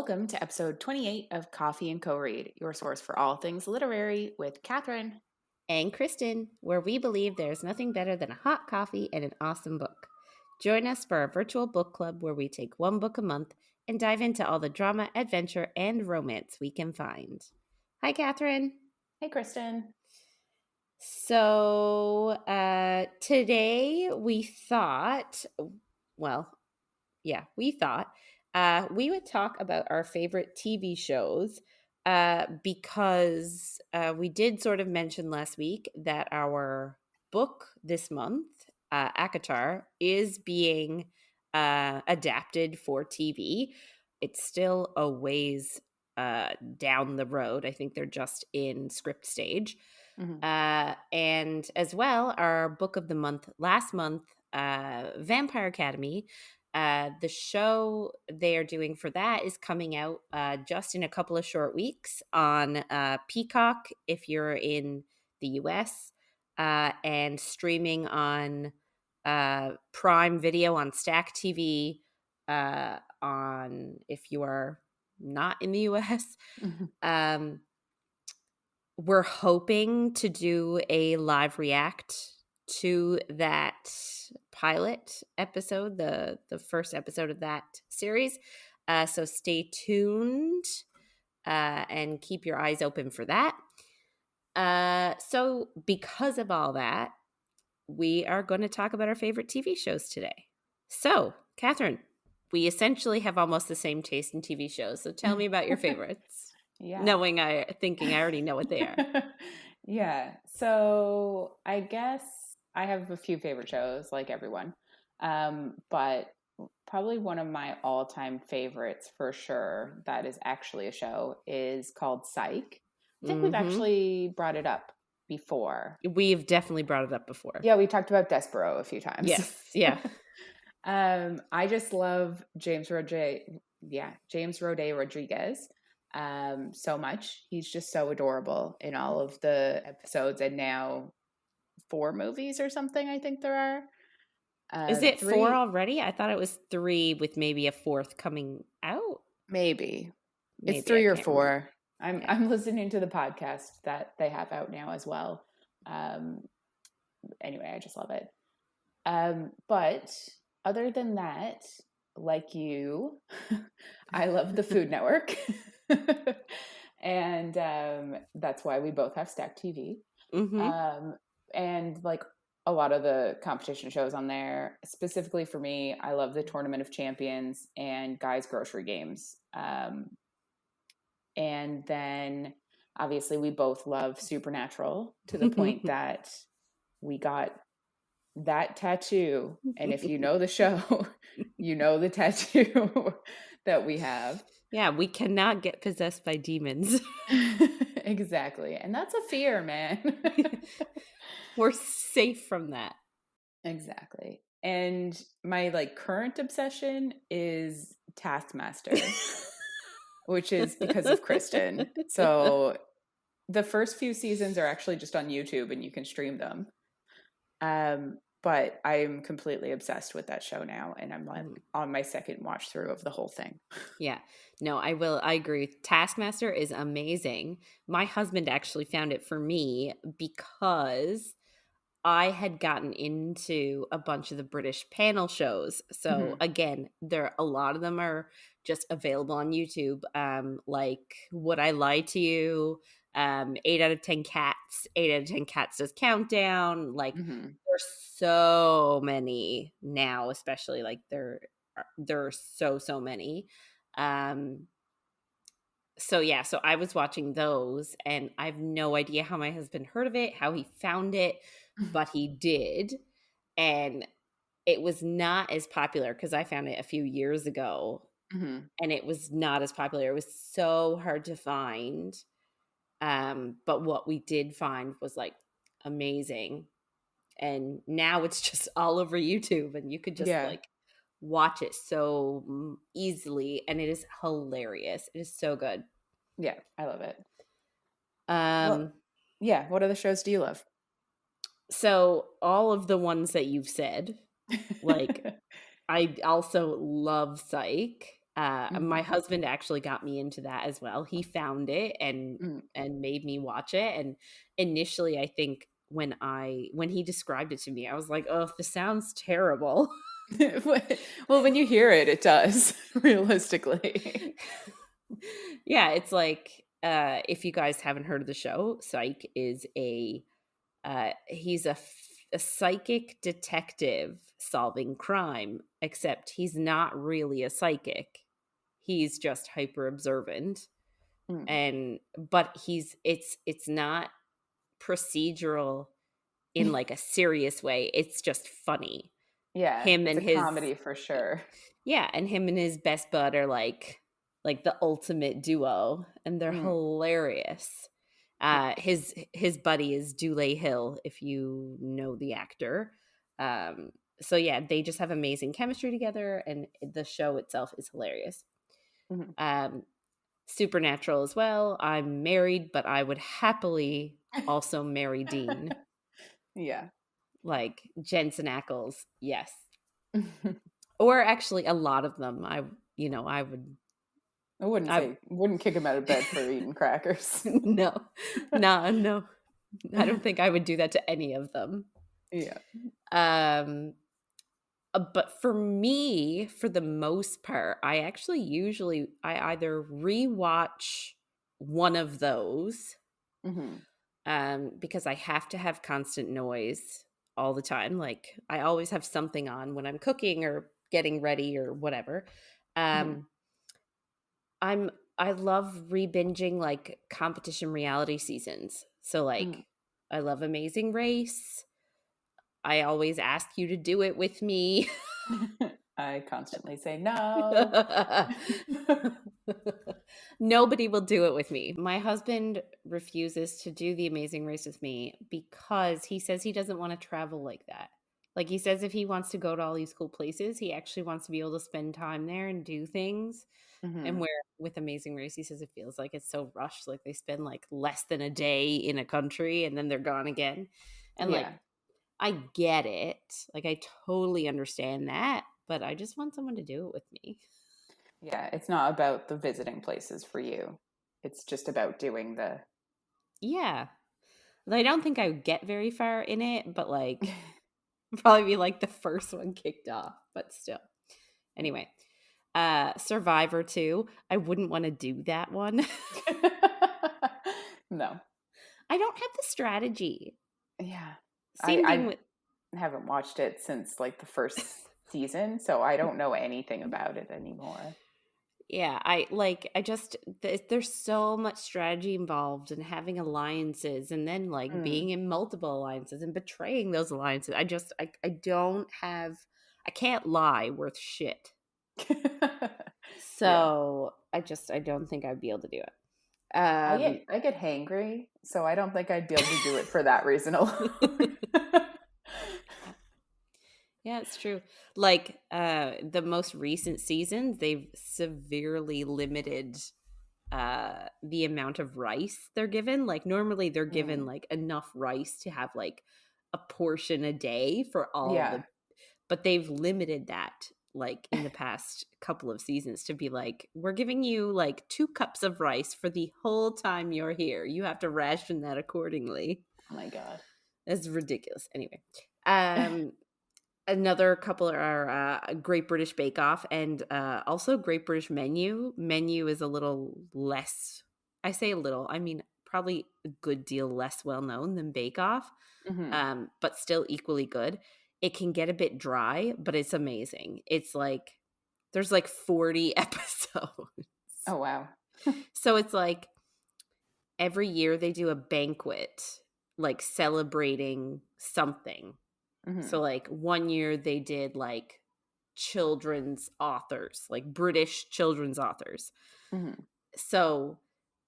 Welcome to episode 28 of Coffee and Co-Read, your source for all things literary with Catherine and Kristen, where we believe there's nothing better than a hot coffee and an awesome book. Join us for our virtual book club where we take one book a month and dive into all the drama, adventure, and romance we can find. Hi, Catherine. Hey, Kristen. So today we thought we would talk about our favorite TV shows because we did sort of mention last week that our book this month, ACOTAR, is being adapted for TV. It's still a ways down the road. I think they're just in script stage. Mm-hmm. And as well, our book of the month last month, Vampire Academy, the show they are doing for that is coming out just in a couple of short weeks on Peacock if you're in the US, and streaming on Prime Video on Stack TV on if you are not in the US. Mm-hmm. We're hoping to do a live react to that pilot episode, the first episode of that series. So stay tuned and keep your eyes open for that. So because of all that, we are going to talk about our favorite TV shows today. So, Catherine, we essentially have almost the same taste in TV shows. So tell me about your favorites. Yeah. Thinking I already know what they are. Yeah. So I guess I have a few favorite shows, like everyone. But probably one of my all-time favorites for sure that is actually a show is called Psych. I think we've actually brought it up before. We've definitely brought it up before. Yeah, we talked about Despero a few times. Yes, yeah. I just love James Roday Rodriguez so much. He's just so adorable in all of the episodes, and now 4 movies or something I think there are. Is it 3 4 already? I thought it was 3 with maybe a 4th coming out. Maybe it's 3 or 4. I'm listening to the podcast that they have out now as well. Anyway, I just love it. But other than that, like you, I love the Food Network. And that's why we both have Stack TV. And like a lot of the competition shows on there, specifically for me, I love the Tournament of Champions and Guy's Grocery Games. And then obviously we both love Supernatural to the point that we got that tattoo. And if you know the show, you know the tattoo that we have. Yeah, we cannot get possessed by demons. Exactly. And that's a fear, man. We're safe from that. Exactly. And my current obsession is Taskmaster, which is because of Kristen. So the first few seasons are actually just on YouTube and you can stream them. But I'm completely obsessed with that show now, and I'm on my second watch through of the whole thing. Yeah. No, I agree. Taskmaster is amazing. My husband actually found it for me because I had gotten into a bunch of the British panel shows. So again, a lot of them are just available on YouTube. Like Would I Lie to You? 8 out of 10 Cats. 8 out of 10 Cats does Countdown. There's so many now, especially there are so many. So I was watching those, and I have no idea how my husband heard of it, how he found it, but he did. And it was not as popular because I found it a few years ago, and it was not as popular. It was so hard to find. But what we did find was amazing. And now it's just all over YouTube, and you could just watch it so easily, and it is hilarious. It is so good. Yeah, I love it. What other shows do you love? So all of the ones that you've said, I also love Psych. Mhm. My husband actually got me into that as well. He found it Mm. and made me watch it. And initially, I think when he described it to me, I was like, "Oh, this sounds terrible." Well, when you hear it, it does, realistically. Yeah, it's like if you guys haven't heard of the show, Psych is he's a psychic detective solving crime, except he's not really a psychic. He's just hyper observant, Mm. and but it's not procedural in like a serious way. It's just funny. Yeah, Him it's and a his comedy for sure. Yeah, and him and his best bud are like the ultimate duo, and they're Mm. hilarious. Yeah. His buddy is Dule Hill, if you know the actor. Um, so yeah, they just have amazing chemistry together, and the show itself is hilarious. Mhm. Um, Supernatural as well. I'm married, but I would happily also marry Dean, Yeah. like Jensen Ackles. Yes, or actually a lot of them. I would. I wouldn't I say wouldn't kick him out of bed for eating crackers. no, no. I don't think I would do that to any of them. Yeah. Um, but for me, for the most part, I actually usually I either rewatch one of those, Mhm. because I have to have constant noise all the time. Like I always have something on when I'm cooking or getting ready or whatever. Mhm. Um, I'm I love re-binging like competition reality seasons. So Mhm. like I love Amazing Race. I always ask you to do it with me. I constantly say no. Nobody will do it with me. My husband refuses to do the Amazing Race with me because he says he doesn't want to travel like that. Like he says if he wants to go to all these cool places, he actually wants to be able to spend time there and do things. And Mhm. where with Amazing Race, he says it feels like it's so rushed. Like they spend like less than a day in a country and then they're gone again. And like Yeah. I get it. Like I totally understand that, but I just want someone to do it with me. Yeah, it's not about the visiting places for you. It's just about doing the Yeah. I don't think I would get very far in it, but like probably be like the first one kicked off, but still. Anyway, Survivor 2. I wouldn't want to do that one. No. I don't have the strategy. Yeah. Same thing I with haven't watched it since like the first season, so I don't know anything about it anymore. Yeah, I just there's so much strategy involved and having alliances and then like Mm. being in multiple alliances and betraying those alliances. I don't have I can't lie worth shit. Yeah. So I don't think I'd be able to do it. I get hangry, so I don't think I'd be able to do it for that reason alone. Yeah, it's true. Like the most recent seasons, they've severely limited the amount of rice they're given. Like normally they're given Mm. like enough rice to have like a portion a day for all Yeah. the but they've limited that like in the past couple of seasons to be like we're giving you like 2 cups of rice for the whole time you're here. You have to ration that accordingly. Oh my god. It's ridiculous. Anyway. Um Another couple are Great British Bake Off and also Great British Menu. Menu is a little less, I say a little, I mean, probably a good deal less well known than Bake Off, Mhm. but still equally good. It can get a bit dry, but it's amazing. It's like, there's like 40 episodes. Oh wow. So it's like every year they do a banquet, like celebrating something. So Mhm. like one year they did like children's authors, like British children's authors. Mhm. So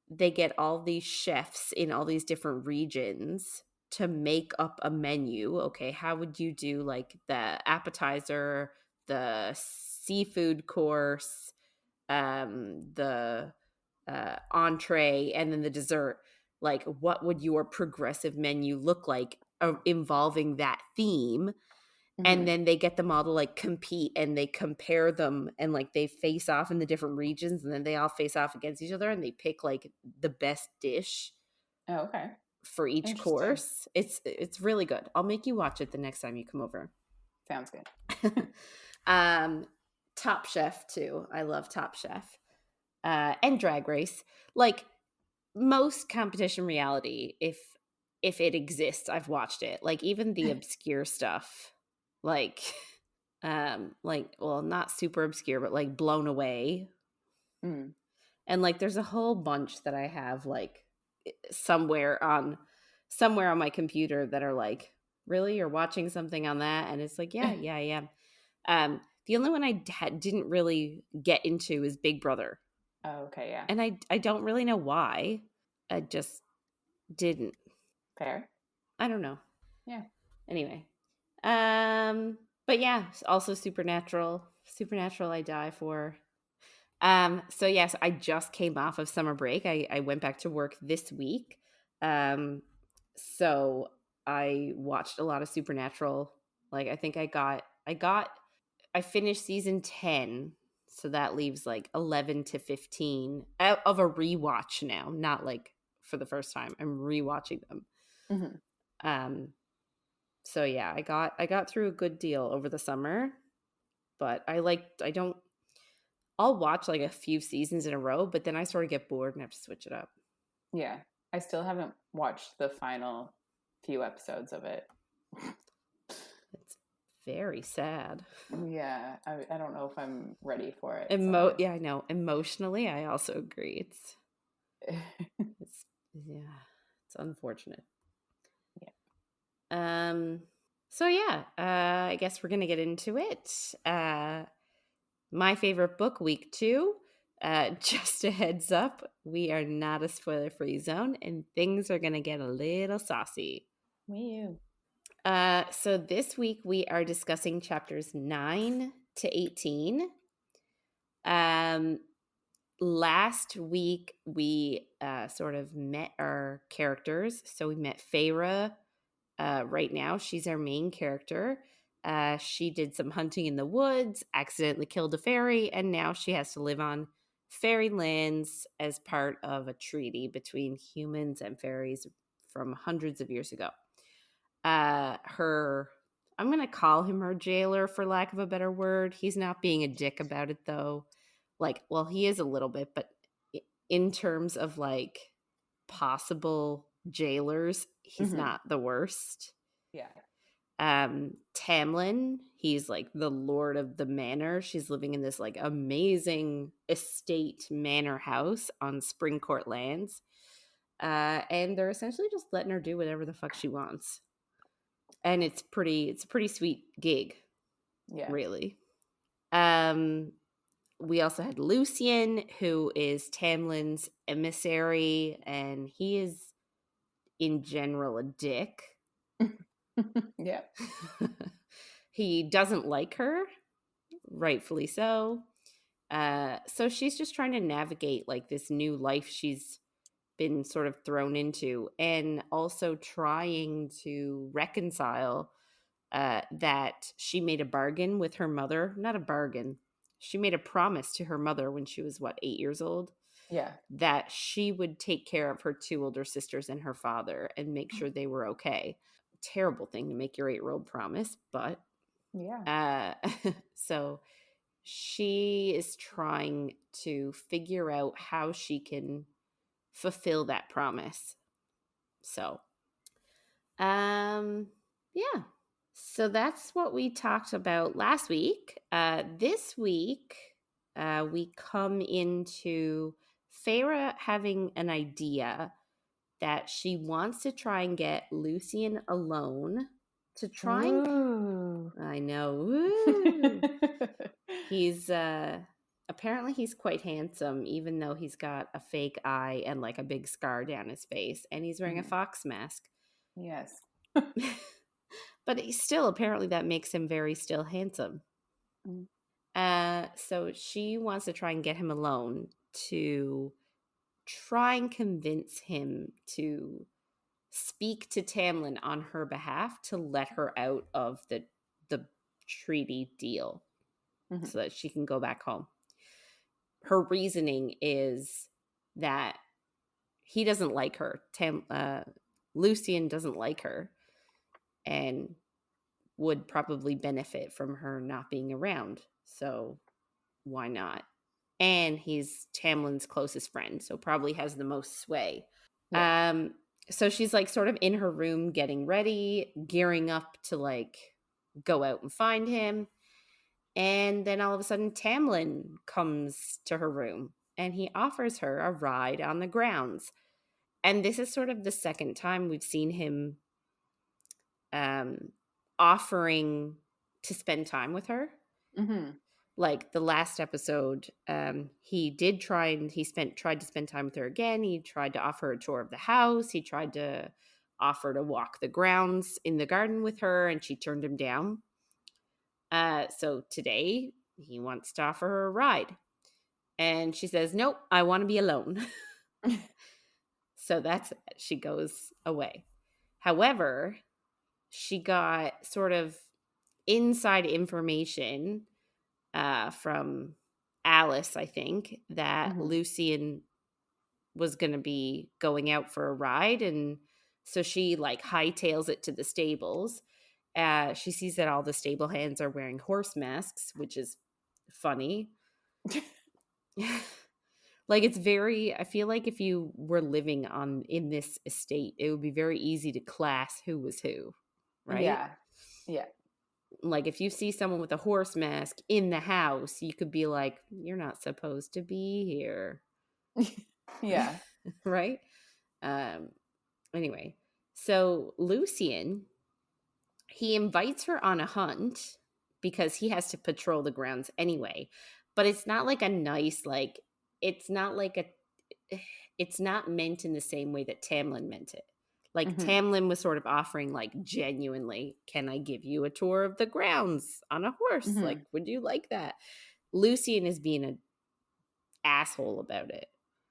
they get all these chefs in all these different regions to make up a menu. Okay, how would you do like the appetizer, the seafood course, the entree, and then the dessert? Like, what would your progressive menu look like involving that theme? And Mhm. then they get them all to like compete and they compare them and like they face off in the different regions and then they all face off against each other and they pick like the best dish Oh, okay. for each Interesting. course. It's really good. I'll make you watch it the next time you come over. Sounds good. um Top Chef too. I love Top Chef. And Drag Race. Like most competition reality, if it exists, I've watched it. Like even the obscure stuff. Like well, not super obscure, but like Blown Away. Mm. And like there's a whole bunch that I have like somewhere on my computer that are like, really, you're watching something on that? And it's like, yeah, I am. The only one I didn't really get into is Big Brother. Oh, okay, yeah. And I don't really know why. I just didn't. Fair. I don't know. Yeah. Anyway. But yeah, also Supernatural. Supernatural I die for. So yes, I just came off of summer break. I went back to work this week. So I watched a lot of Supernatural. Like I think I finished season 10. So that leaves like 11 to 15 of a rewatch now, not like for the first time. I'm rewatching them. Mhm. Um so yeah, I got through a good deal over the summer, but I'll watch like a few seasons in a row, but then I sort of get bored and have to switch it up. Yeah. I still haven't watched the final few episodes of it. It's very sad. Yeah, I don't know if I'm ready for it. So Yeah, I know. Emotionally, I also agree. It's yeah, it's unfortunate. yeah. Um so yeah, I guess we're gonna get into it. My favorite book, week 2. Just a heads up, we are not a spoiler-free zone, and things are gonna get a little saucy. Me. So this week we are discussing chapters 9 to 18. Um, Last week we sort of met our characters. So we met Feyre. Right now, she's our main character. She did some hunting in the woods, accidentally killed a fairy, and now she has to live on fairy lands as part of a treaty between humans and fairies from hundreds of years ago. Her I'm going to call him her jailer for lack of a better word. He's not being a dick about it though. Like, well, he is a little bit, but in terms of like possible jailers, he's Hmm. not the worst. Yeah. Tamlin, he's like the lord of the manor. She's living in this like amazing estate manor house on Springcourt lands. And they're essentially just letting her do whatever the fuck she wants. And it's a pretty sweet gig, Yeah. really. We also had Lucien, who is Tamlin's emissary, and he is in general a dick. Yeah. He doesn't like her, rightfully so. So she's just trying to navigate like this new life she's been sort of thrown into, and also trying to reconcile that she made a bargain with her mother. Not a bargain. She made a promise to her mother when she was, 8 years old, Yeah. that she would take care of her 2 older sisters and her father and make sure they were okay. Terrible thing to make your 8-year-old promise, but Yeah. uh, so she is trying to figure out how she can fulfill that promise. So, yeah. So that's what we talked about last week. This week, we come into Feyre having an idea that she wants to try and get Lucien alone to try and. Ooh. I know. Woo. He's apparently he's quite handsome, even though he's got a fake eye and like a big scar down his face, and he's wearing a Mhm. fox mask. Yes. But he's still, apparently that makes him very still handsome. Mm. So she wants to try and get him alone to try and convince him to speak to Tamlin on her behalf to let her out of the treaty deal Mm-hmm. so that she can go back home. Her reasoning is that he doesn't like her. Lucien doesn't like her and would probably benefit from her not being around. So why not? And he's Tamlin's closest friend, so probably has the most sway. Yeah. So she's like sort of in her room getting ready, gearing up to like go out and find him. And then all of a sudden Tamlin comes to her room and he offers her a ride on the grounds. And this is sort of the second time we've seen him offering to spend time with her. Mm-hmm. Like the last episode, he did try and tried to spend time with her again. He tried to offer a tour of the house. He tried to offer to walk the grounds in the garden with her, and she turned him down. So today he wants to offer her a ride, and she says, "Nope, I want to be alone." So she goes away. However, she got sort of inside information from Alice, I think, that Mm-hmm. Lucien was going to be going out for a ride. And so she like hightails it to the stables. She sees that all the stable hands are wearing horse masks, which is funny. Like I feel like if you were living in this estate, it would be very easy to class who was who, right? Yeah. Yeah. Like if you see someone with a horse mask in the house, you could be like, you're not supposed to be here. Yeah. Right? Anyway, so Lucien, he invites her on a hunt because he has to patrol the grounds anyway. But it's not like a nice, like, it's not like it's not meant in the same way that Tamlin meant it. Like Mm-hmm. Tamlin was sort of offering, like, genuinely, can I give you a tour of the grounds on a horse? Mm-hmm. Like, would you like that? Lucien is being an asshole about it.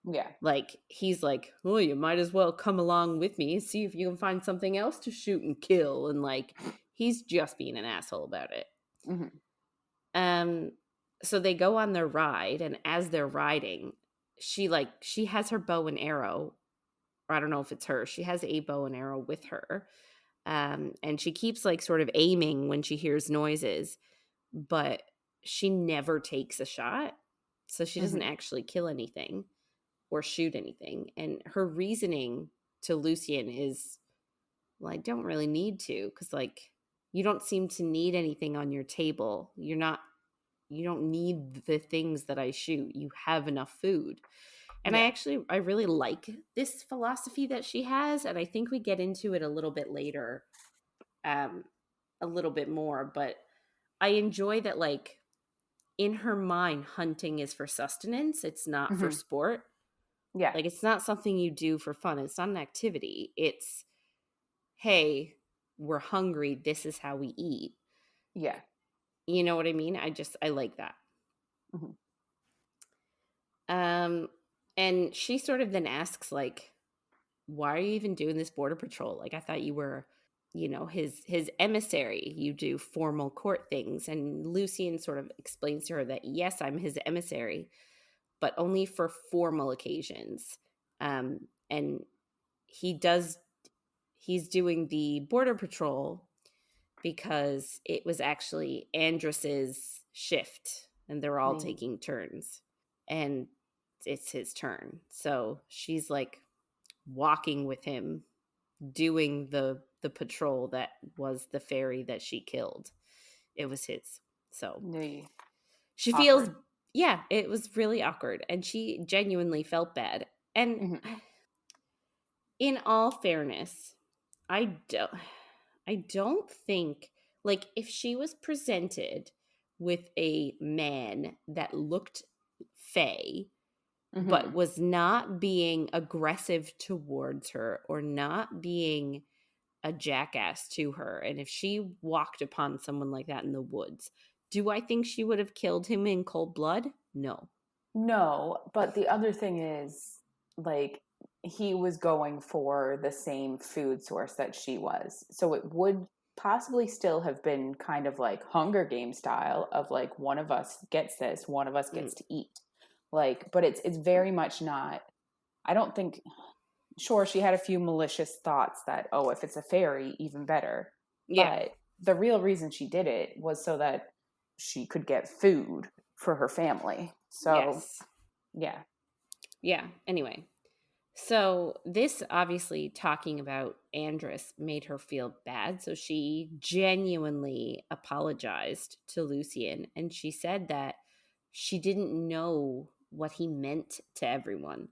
Yeah. Like, he's like, oh, you might as well come along with me and see if you can find something else to shoot and kill. And like, he's just being an asshole about it. Mm-hmm. Um, so they go on their ride, and as they're riding, she has her bow and arrow, or I don't know if it's her. She has a bow and arrow with her. And she keeps like sort of aiming when she hears noises, but she never takes a shot. So she doesn't Mm-hmm. actually kill anything or shoot anything. And her reasoning to Lucien is, well, I don't really need to, because like you don't seem to need anything on your table. You don't need the things that I shoot. You have enough food. And Yeah. I really like this philosophy that she has. And I think we get into it a little bit later, a little bit more, but I enjoy that, like, in her mind, hunting is for sustenance. It's not for Mm-hmm. sport. Yeah. Like, it's not something you do for fun. It's not an activity. It's, hey, we're hungry. This is how we eat. Yeah. You know what I mean? I like that. Mm-hmm. Um, and she sort of then asks, like, why are you even doing this border patrol? Like, I thought you were, his emissary. You do formal court things. And Lucien sort of explains to her that, yes, I'm his emissary, but only for formal occasions. And he's doing the border patrol because it was actually Andrus's shift and they're all Mm-hmm. taking turns and it's his turn. So she's like walking with him, doing the patrol that was the fairy that she killed. It was his. So she feels, Awkward. yeah, it was really awkward and she genuinely felt bad. And Mm-hmm. in all fairness, I don't think, like, if she was presented with a man that looked fey but Mm-hmm. was not being aggressive towards her or not being a jackass to her, and if she walked upon someone like that in the woods, do I think she would have killed him in cold blood? No. No, but the other thing is, like, he was going for the same food source that she was. So it would possibly still have been kind of like Hunger Game style of like one of us gets this, one of us Mm. gets to eat. Like, but it's very much not. I don't think. Sure, she had a few malicious thoughts that, oh, if it's a fairy, even better. Yeah. But the real reason she did it was so that she could get food for her family. So, Yes. yeah. Yeah. Anyway, so this obviously talking about Andress made her feel bad. So she genuinely apologized to Lucien, and she said that she didn't know what he meant to everyone.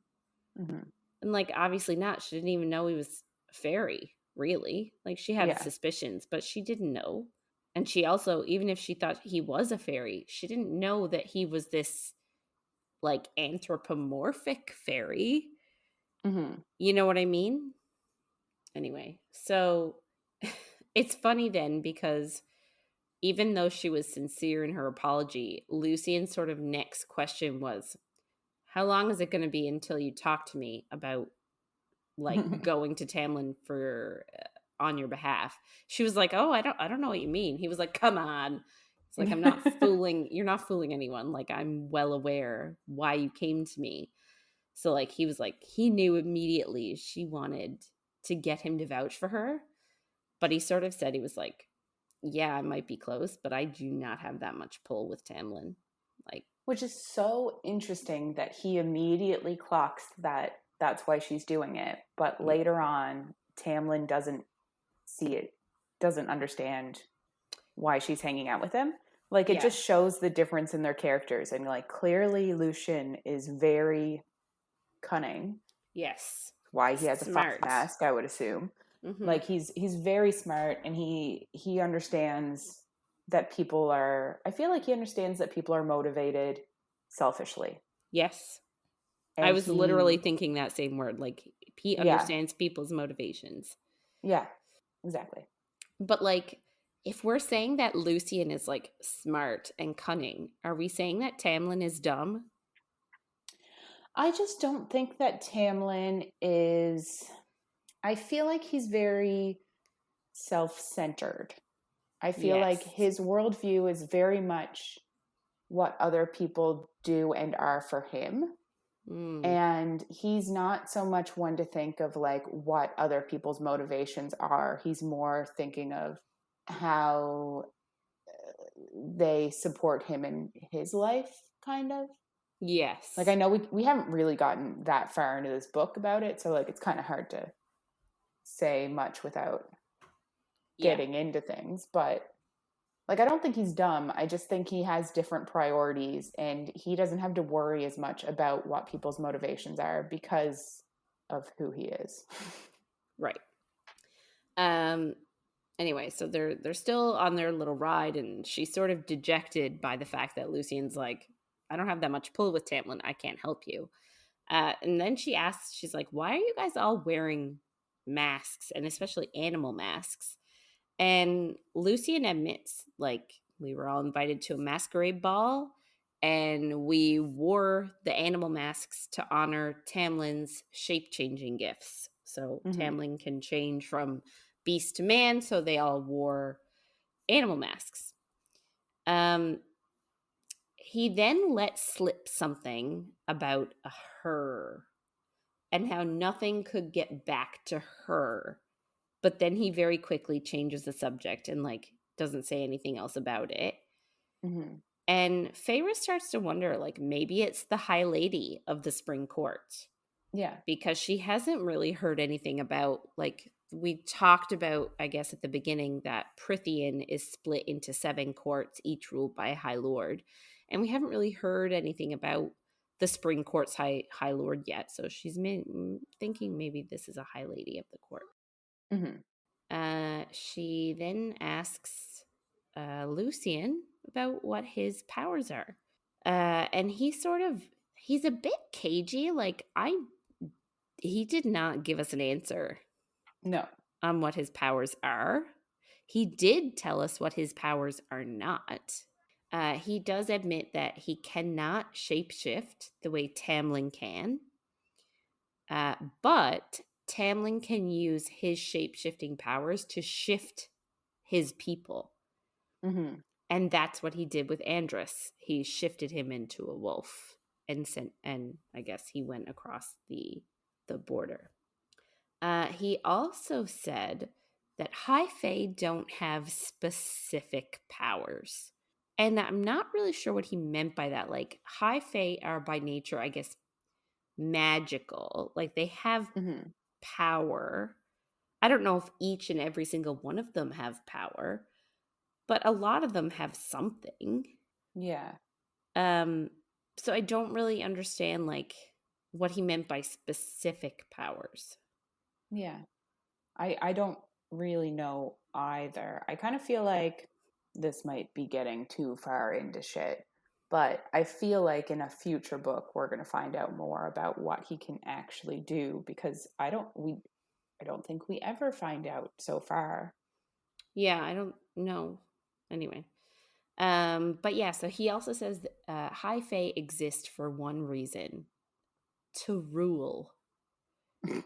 Mm-hmm. And like, obviously not. She didn't even know he was a fairy, really. Like, she had Yeah. suspicions, but she didn't know. And she also, even if she thought he was a fairy, she didn't know that he was this like anthropomorphic fairy. Mm-hmm. You know what I mean? Anyway, so it's funny then because even though she was sincere in her apology, Lucien's sort of next question was, how long is it going to be until you talk to me about like going to Tamlin for on your behalf? She was like, "Oh, I don't know what you mean." He was like, "Come on." It's like, "I'm not fooling, you're not fooling anyone. Like, I'm well aware why you came to me." So like he was like, he knew immediately she wanted to get him to vouch for her, but he sort of said, he was like, "Yeah, I might be close, but I do not have that much pull with Tamlin." Like, Which is so interesting that he immediately clocks that that's why she's doing it. But later on, Tamlin doesn't see it, doesn't understand why she's hanging out with him. Like, it yeah. just shows the difference in their characters. And like, clearly Lucien is very cunning. Yes. Why he has a fox Smart. mask, I would assume. Mm-hmm. Like, he's very smart, and he understands that people are. I feel like he understands that people are motivated selfishly, Yes. I and was literally thinking that same word. Like, he yeah, understands people's motivations. yeah, exactly. But like, if we're saying that Lucien is like smart and cunning, are we saying that Tamlin is dumb? I just don't think that Tamlin is. I feel like he's very self-centered. I feel like Yes. his worldview is very much what other people do and are for him. Mm. And he's not so much one to think of like what other people's motivations are. He's more thinking of how they support him in his life, kind of. Like, I Yes. know we haven't really gotten that far into this book about it, so like it's kind of hard to say much without Yeah. getting into things, but like, I don't think he's dumb. I just think he has different priorities, and he doesn't have to worry as much about what people's motivations are because of who he is. Right. Um anyway, so they're still on their little ride, and she's sort of dejected by the fact that Lucien's like, "I don't have that much pull with Tamlin. I can't help you." And then she asks, she's like, "Why are you guys all wearing masks, and especially animal masks?" And Lucien admits, like, we were all invited to a masquerade ball, and we wore the animal masks to honor Tamlin's shape changing gifts. So Mm-hmm. Tamlin can change from beast to man, so they all wore animal masks. Um, he then let slip something about her and how nothing could get back to her. But then he very quickly changes the subject and like doesn't say anything else about it. Mm-hmm. And Feyre starts to wonder, like, maybe it's the High Lady of the Spring Court, Yeah. because she hasn't really heard anything about, like, we talked about, I guess, at the beginning that Prythian is split into 7 courts, each ruled by a High Lord. And we haven't really heard anything about the Spring Court's High Lord yet. So she's thinking maybe this is a High Lady of the court. Mm-hmm. She then asks Lucien about what his powers are. And he's a bit cagey. Like, he did not give us an answer No. on what his powers are. He did tell us what his powers are not. He does admit that he cannot shapeshift the way Tamlin can. But Tamlin can use his shape-shifting powers to shift his people. Mm-hmm. And that's what he did with Andros. He shifted him into a wolf and I guess he went across the border. He also said that high fae don't have specific powers. And I'm not really sure what he meant by that. Like, high fae are by nature, I guess, magical. Like, they have Mm-hmm. power. I don't know if each and every single one of them have power, but a lot of them have something. Yeah. Um, so I don't really understand, like, what he meant by specific powers. Yeah. I don't really know either. I kind of feel like this might be getting too far into shit, but I feel like in a future book we're going to find out more about what he can actually do, because I don't think we ever find out so far. Yeah, I don't know. Anyway. But yeah, so he also says that, high fae exist for one reason: to rule.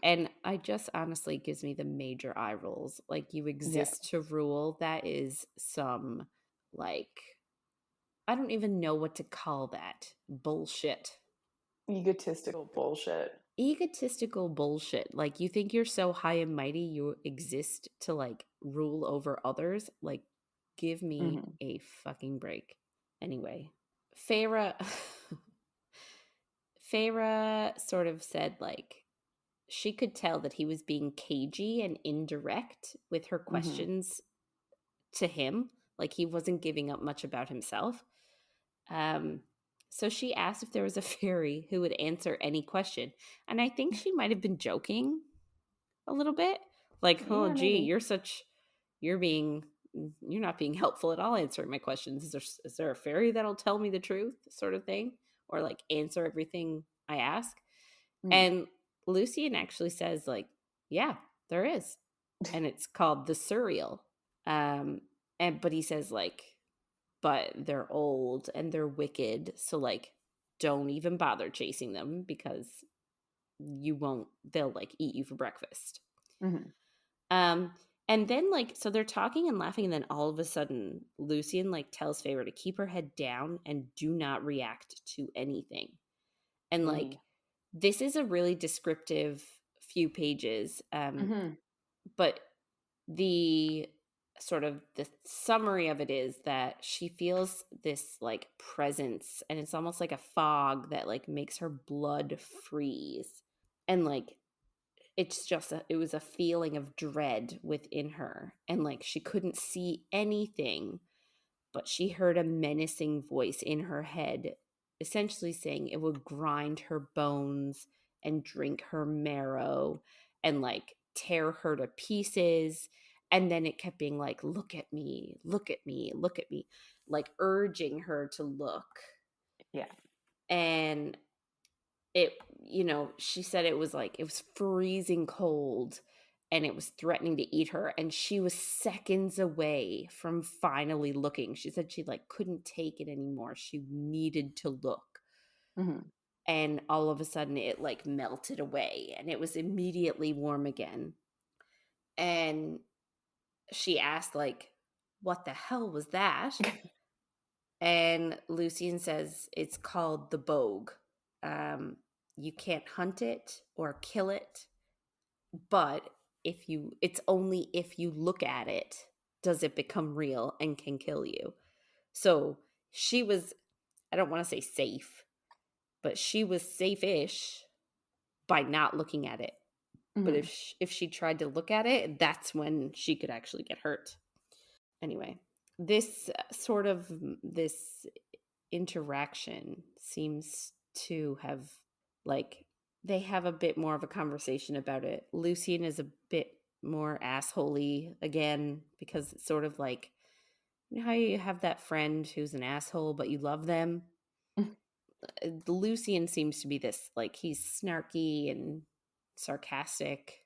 And I just honestly gives me the major eye rolls. Like, you Yeah. exist to rule. That is some, like, I don't even know what to call that. Bullshit. Egotistical bullshit. Egotistical bullshit. Like, you think you're so high and mighty, you exist to, like, rule over others? Like, give me Hmm. a fucking break. Anyway, Feyre Feyre sort of said, like, she could tell that he was being cagey and indirect with her Hmm. questions to him. Like, he wasn't giving up much about himself. Um, so she asked if there was a fairy who would answer any question. And I think she might have been joking a little bit. Like, oh, Yeah, gee, maybe. you're being, you're not being helpful at all answering my questions. Is there a fairy that'll tell me the truth, sort of thing? Or, like, answer everything I ask? Mm. And Lucien actually says, like, yeah, there is. And it's called the suriel. Um, but he says, like, but they're old and they're wicked, so, like, don't even bother chasing them because they'll, like, eat you for breakfast. Hmm. Um, and then, like, so they're talking and laughing, and then all of a sudden, Lucien, like, tells Feyre to keep her head down and do not react to anything. And, like, Mm. this is a really descriptive few pages. Hmm. But the sort of the summary of it is that she feels this, like, presence, and it's almost like a fog that, like, makes her blood freeze. And, like, it was a feeling of dread within her, and, like, she couldn't see anything, but she heard a menacing voice in her head essentially saying it would grind her bones and drink her marrow and, like, tear her to pieces. And then it kept being like, look at me, look at me, look at me, like, urging her to look. Yeah. And she said it was like, it was freezing cold and it was threatening to eat her. And she was seconds away from finally looking. She said she, like, couldn't take it anymore. She needed to look. Hmm. And all of a sudden it, like, melted away and it was immediately warm again. And she asked, like, what the hell was that? And Lucien says it's called the bogge. Um, you can't hunt it or kill it, but it's only if you look at it does it become real and can kill you. So she was, I don't want to say safe, but she was safe-ish by not looking at it. But Hmm. if she tried to look at it, that's when she could actually get hurt. Anyway, this interaction seems to have, like, they have a bit more of a conversation about it. Lucien is a bit more assholey again, because it's sort of like, you know how you have that friend who's an asshole but you love them. Lucien seems to be this, like, he's snarky and sarcastic.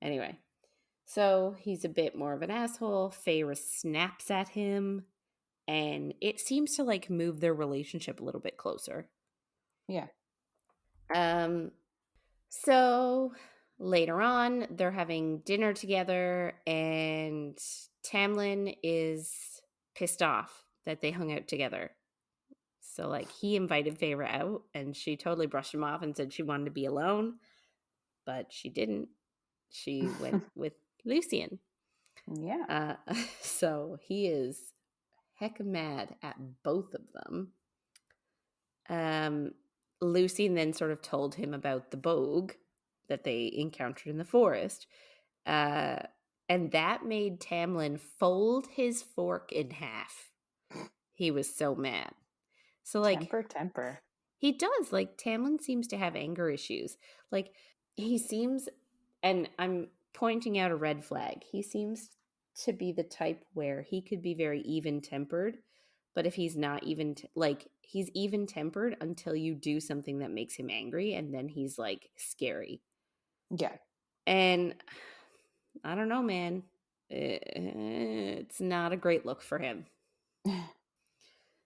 Anyway, so he's a bit more of an asshole. Feyre snaps at him, and it seems to, like, move their relationship a little bit closer. Yeah. Um, so later on, they're having dinner together, and Tamlin is pissed off that they hung out together. So, like, he invited Feyre out, and she totally brushed him off and said she wanted to be alone, but she didn't. She went with Lucien. Yeah. Uh, so he is heck mad at both of them. Lucien then sort of told him about the bogge that they encountered in the forest. Uh, and that made Tamlin fold his fork in half. He was so mad. So, like, Temper. he does. Like, Tamlin seems to have anger issues. Like, he seems, and I'm pointing out a red flag, he seems to be the type where he could be very even tempered, but if he's not even, like, he's even tempered until you do something that makes him angry, and then he's, like, scary. Yeah. And I don't know, man. It's not a great look for him.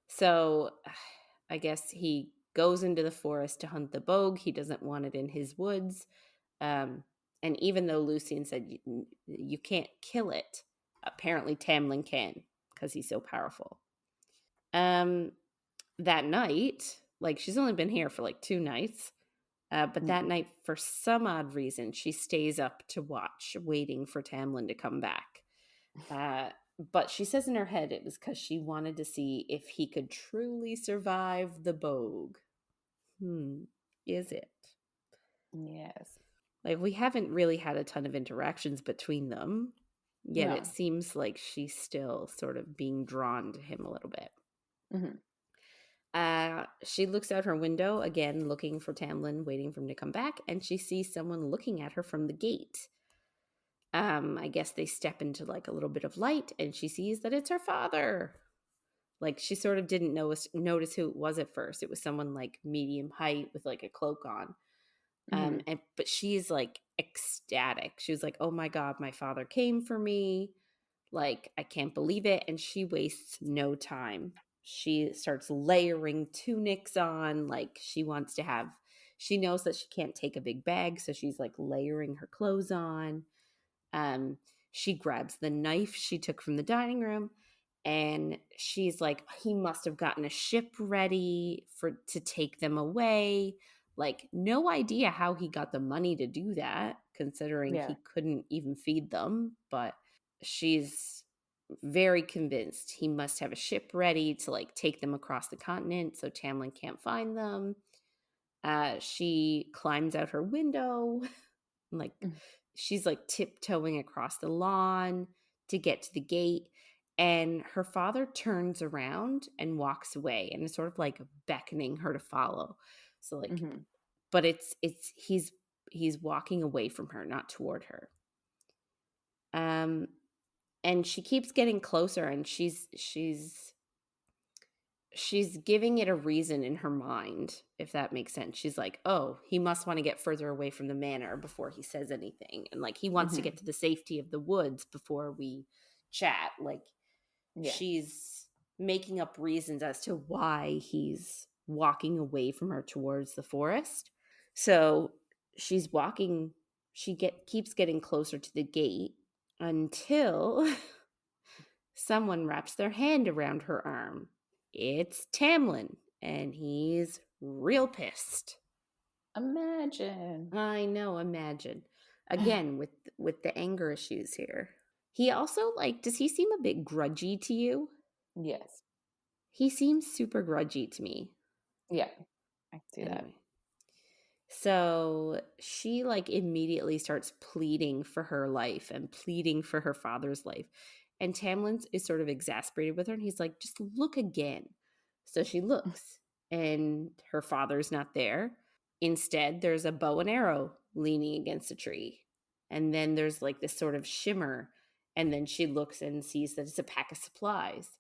So I guess he goes into the forest to hunt the bogge. He doesn't want it in his woods. And even though Lucien said you can't kill it, apparently Tamlin can because he's so powerful. That night, like, she's only been here for like 2 nights, but that night, for some odd reason, she stays up to watch, waiting for Tamlin to come back. But she says in her head it was because she wanted to see if he could truly survive the bogge. Is it? Yes. Like, we haven't really had a ton of interactions between them, yet No. it seems like she's still sort of being drawn to him a little bit. She looks out her window, again, looking for Tamlin, waiting for him to come back, and she sees someone looking at her from the gate. I guess they step into like a little bit of light, and she sees that it's her father. Like, she sort of didn't notice who it was at first. It was someone like medium height with like a cloak on. But she's like ecstatic. She was like, "Oh my God, my father came for me. Like, I can't believe it." And she wastes no time. She starts layering tunics on. Like, she knows that she can't take a big bag, so she's like layering her clothes on. She grabs the knife she took from the dining room, and she's like, he must have gotten a ship ready to take them away. Like, no idea how he got the money to do that, considering Yeah. he couldn't even feed them. But she's very convinced he must have a ship ready to like take them across the continent so Tamlin can't find them. She climbs out her window, like, she's like tiptoeing across the lawn to get to the gate, and her father turns around and walks away and is sort of like beckoning her to follow. So, like, but it's he's walking away from her, not toward her. And she keeps getting closer, and she's giving it a reason in her mind, if that makes sense. She's like, oh, he must want to get further away from the manor before he says anything, and like, he wants to get to the safety of the woods before we chat. Like, she's making up reasons as to why he's walking away from her towards the forest. So she's walking, keeps getting closer to the gate until someone wraps their hand around her arm. It's Tamlin, and he's real pissed. Imagine. I know, imagine. Again, with the anger issues here. He also, like, does he seem a bit grudgy to you? Yes. He seems super grudgy to me. Yeah. I can see that. So she like immediately starts pleading for her life and pleading for her father's life. And Tamlin is sort of exasperated with her, and he's like, just look again. So she looks, and her father's not there. Instead, there's a bow and arrow leaning against a tree. And then there's like this sort of shimmer. And then she looks and sees that it's a pack of supplies.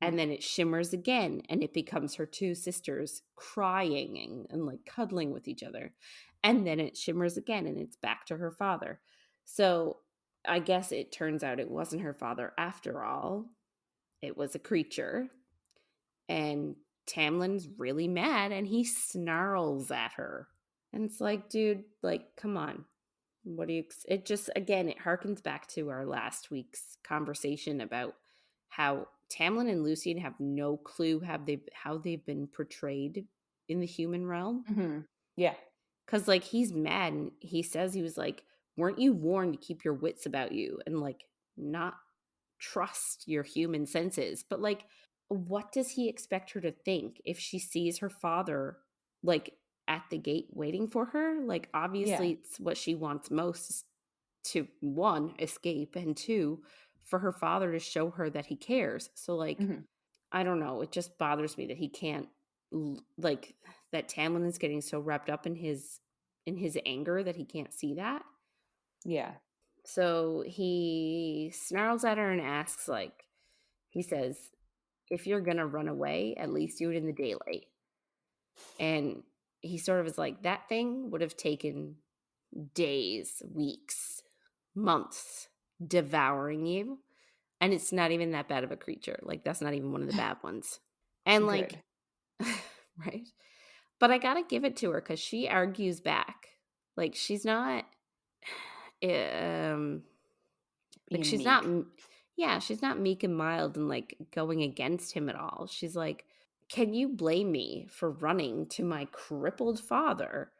And then it shimmers again, and it becomes her 2 sisters crying and like cuddling with each other. And then it shimmers again, and it's back to her father. So I guess it turns out it wasn't her father after all. It was a creature. And Tamlin's really mad, and he snarls at her. And it's like, dude, like, come on. What do you it just, again, it harkens back to our last week's conversation about how Tamlin and Lucien have no clue how they've been portrayed in the human realm. Hmm. Yeah. Cause like he's mad and he says, he was like, weren't you warned to keep your wits about you and like not trust your human senses? But like, what does he expect her to think if she sees her father like at the gate waiting for her? Like, Yeah. obviously, it's what she wants most is to, one, escape, and two, for her father to show her that he cares. So, like, Hmm. I don't know. It just bothers me that he can't like that Tamlin is getting so wrapped up in his anger that he can't see that. Yeah. So he snarls at her and asks, like, he says, if you're gonna run away, at least do it in the daylight. And he sort of is like, that thing would have taken days, weeks, months devouring you. And it's not even that bad of a creature. Like, that's not even one of the bad ones. And like, Good. right. But I gotta give it to her because she argues back. Like, she's not um like Being meek. yeah, she's not meek and mild and like going against him at all. She's like, can you blame me for running to my crippled father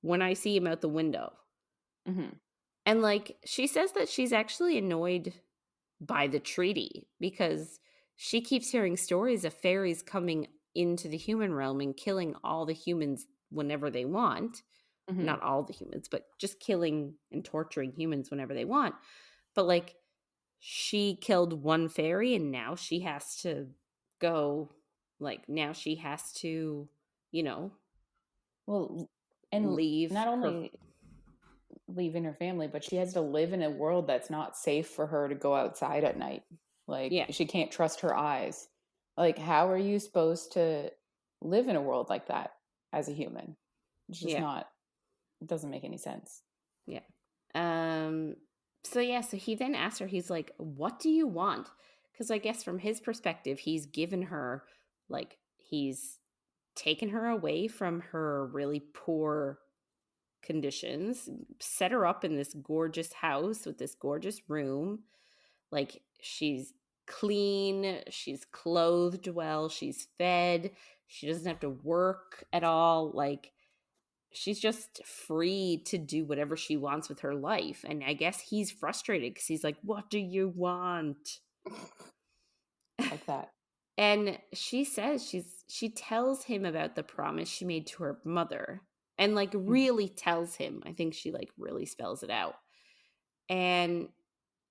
when I see him out the window? Hmm. And like, she says that she's actually annoyed by the treaty because she keeps hearing stories of fairies coming into the human realm and killing all the humans whenever they want. Hmm. Not all the humans, but just killing and torturing humans whenever they want. But like, she killed one fairy and now she has to go, like, now she has to, you know, Well, and leave not her. only leaving her family, but she has to live in a world that's not safe for her to go outside at night. Like, Yeah, she can't trust her eyes. Like, how are you supposed to live in a world like that as a human? It's just yeah, not, it doesn't make any sense. yeah. Um, so yeah, so he then asks her, he's like, what do you want? Because I guess from his perspective, he's given her, like, he's taken her away from her really poor conditions, set her up in this gorgeous house with this gorgeous room. Like, she's clean, she's clothed well, she's fed, she doesn't have to work at all. Like, she's just free to do whatever she wants with her life. And I guess he's frustrated because he's like, what do you want? Like that. And she says she tells him about the promise she made to her mother and like Mhm. really tells him. I think she like really spells it out. And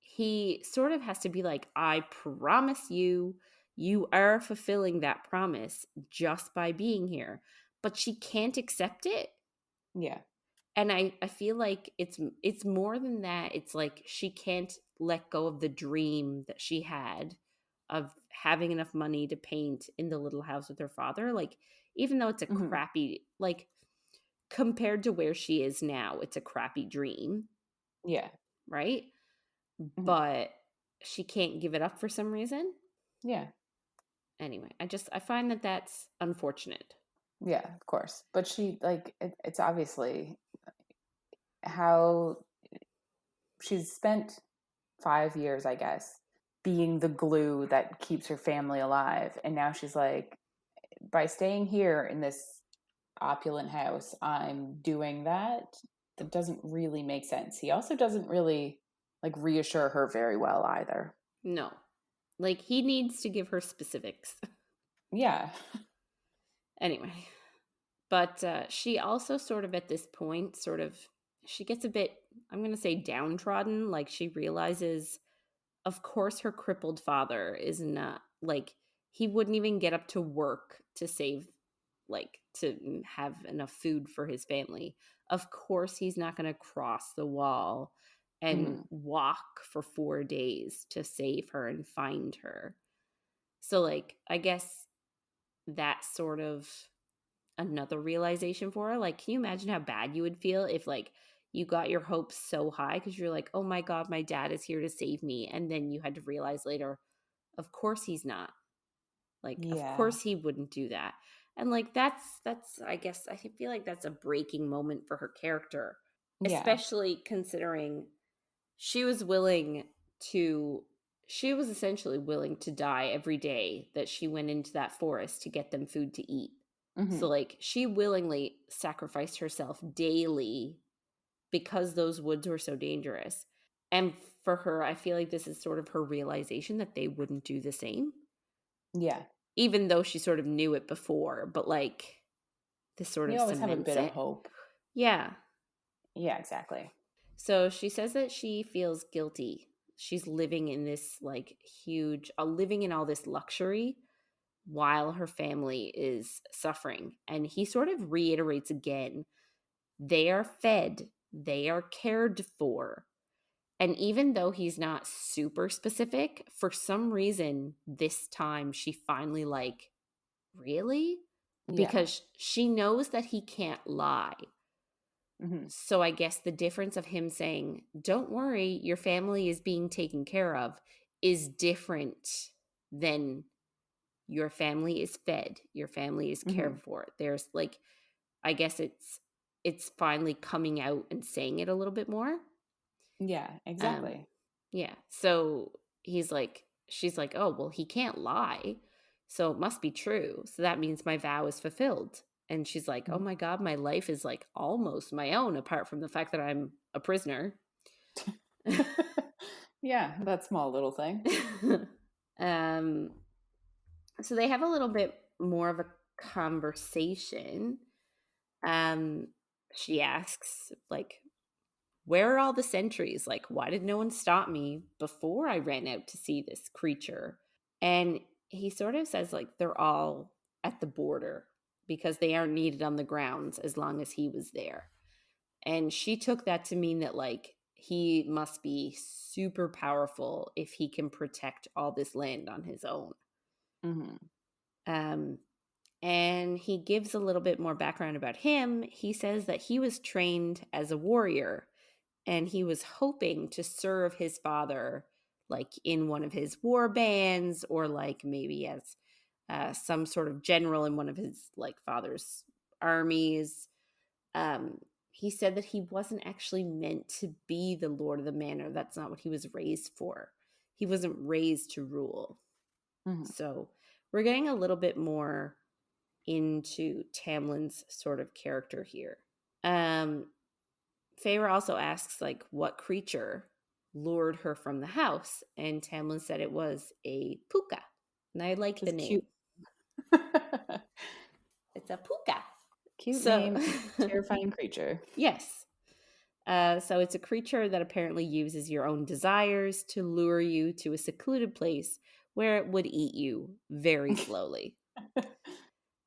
he sort of has to be like, I promise you, you are fulfilling that promise just by being here. But she can't accept it. Yeah. And I feel like it's more than that. It's like she can't let go of the dream that she had of having enough money to paint in the little house with her father. Like, even though it's a Hmm. crappy, like, compared to where she is now, it's a crappy dream, Yeah. right? Hmm. But she can't give it up for some reason. Yeah. Anyway, I find that that's unfortunate. Yeah, of course. But she, like, it's obviously how she's spent 5 years, I guess, being the glue that keeps her family alive. And now she's like, by staying here in this opulent house, I'm doing that. That doesn't really make sense. He also doesn't really like reassure her very well either. No. Like, he needs to give her specifics. Yeah. Anyway, but she also sort of at this point sort of she gets a bit, I'm going to say, downtrodden. Like, she realizes, of course, her crippled father is not like, he wouldn't even get up to work to save, like, to have enough food for his family. Of course he's not going to cross the wall and Hmm. walk for 4 days to save her and find her. So like, I guess that's sort of another realization for her. Like, can you imagine how bad you would feel if like you got your hopes so high because you're like, oh my god, my dad is here to save me, and then you had to realize later, of course he's not. Like, of Yeah. course he wouldn't do that. And like, that's I guess I feel like that's a breaking moment for her character. Yeah. especially considering she was essentially willing to die every day that she went into that forest to get them food to eat. So Hmm. like she willingly sacrificed herself daily because those woods were so dangerous. And for her, I feel like this is sort of her realization that they wouldn't do the same, Yeah. even though she sort of knew it before, but like this sort You of always have a cements bit of it. hope. Yeah. Yeah, exactly. So she says that she feels guilty. She's living in this like huge, living in all this luxury while her family is suffering. And he sort of reiterates again, they are fed, they are cared for. And even though he's not super specific, for some reason this time she finally like, really? Yeah. Because she knows that he can't lie. Hmm. So I guess the difference of him saying, "Don't worry, your family is being taken care of," is different than your family is fed, your family is Hmm. cared for. There's like, I guess it's finally coming out and saying it a little bit more. Yeah, Um exactly. yeah. So she's like, "Oh, well, he can't lie. So it must be true. So that means my vow is fulfilled." And she's like, "Oh Mhm. my god, my life is like almost my own apart from the fact that I'm a prisoner." Yeah, that small little thing. um so they have a little bit more of a conversation. Um she asks like, "Where are all the sentries? Like, why did no one stop me before I ran out to see this creature?" And he sort of says, like, they're all at the border because they aren't needed on the grounds as long as he was there. And she took that to mean that, like, he must be super powerful if he can protect all this land on his own. Hmm. Um, and he gives a little bit more background about him. He says that he was trained as a warrior and he was hoping to serve his father like in one of his war bands or like maybe as some sort of general in one of his like father's armies. He said that he wasn't actually meant to be the lord of the manor. That's not what he was raised for. He wasn't raised to rule. Hmm. So we're getting a little bit more into Tamlin's sort of character here. Um, Feyre also asks, like, what creature lured her from the house? And Tamlin said it was a puka. And I like the Just name. cute. It's a puka. Cute So, name, terrifying creature. yes. So it's a creature that apparently uses your own desires to lure you to a secluded place where it would eat you very slowly.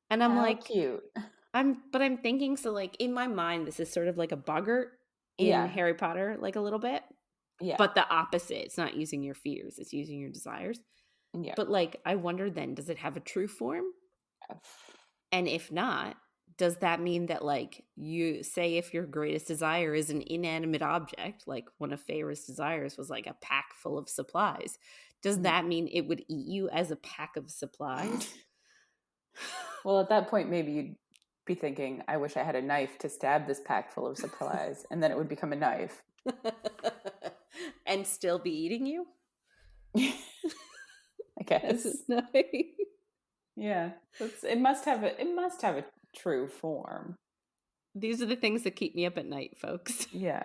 And I'm How like, cute. I'm thinking, so like in my mind, this is sort of like a boggart in Yeah. Harry Potter, like a little bit. Yeah. But the opposite. It's not using your fears, it's using your desires. Yeah. But like, I wonder then, does it have a true form? And if not, does that mean that like you say if your greatest desire is an inanimate object, like one of Feyre's desires was like a pack full of supplies, does Mhm. that mean it would eat you as a pack of supplies? Well, at that point, maybe you'd be thinking, I wish I had a knife to stab this pack full of supplies, and then it would become a knife. And still be eating you I as a guess. knife? Yeah. It must have a true form. These are the things that keep me up at night, folks. Yeah.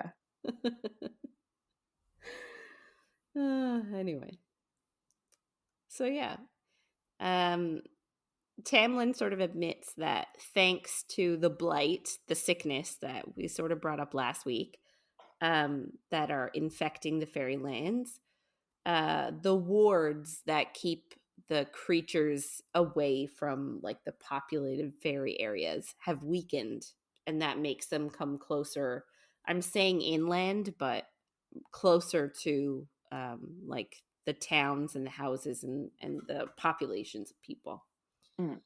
Anyway, so yeah, um, Tamlin sort of admits that thanks to the blight, the sickness that we sort of brought up last week, that are infecting the fairy lands, the wards that keep the creatures away from like the populated fairy areas have weakened, and that makes them come closer. I'm saying inland, but closer to like the towns and the houses and the populations of people. Mm.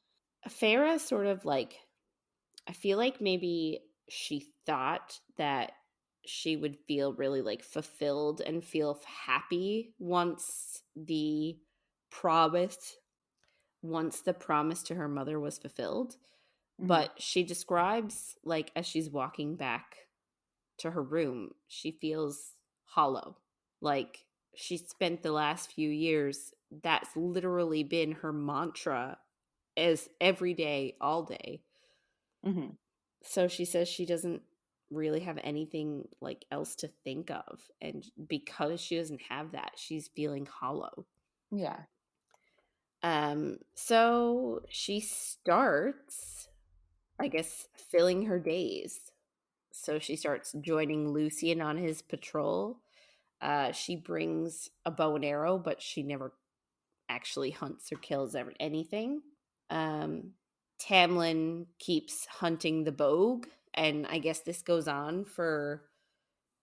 Feyre sort of like, I feel like maybe she thought that she would feel really like fulfilled and feel happy promise once the promise to her mother was fulfilled. Mhm. But she describes like as she's walking back to her room, she feels hollow. Like she spent the last few years, that's literally been her mantra as every day, all day. Mm-hmm. So she says she doesn't really have anything like else to think of. And because she doesn't have that, she's feeling hollow. Yeah. So she starts, I guess, filling her days. So she starts joining Lucien on his patrol. She brings a bow and arrow, but she never actually hunts or kills anything. Tamlin keeps hunting the bogge, and I guess this goes on for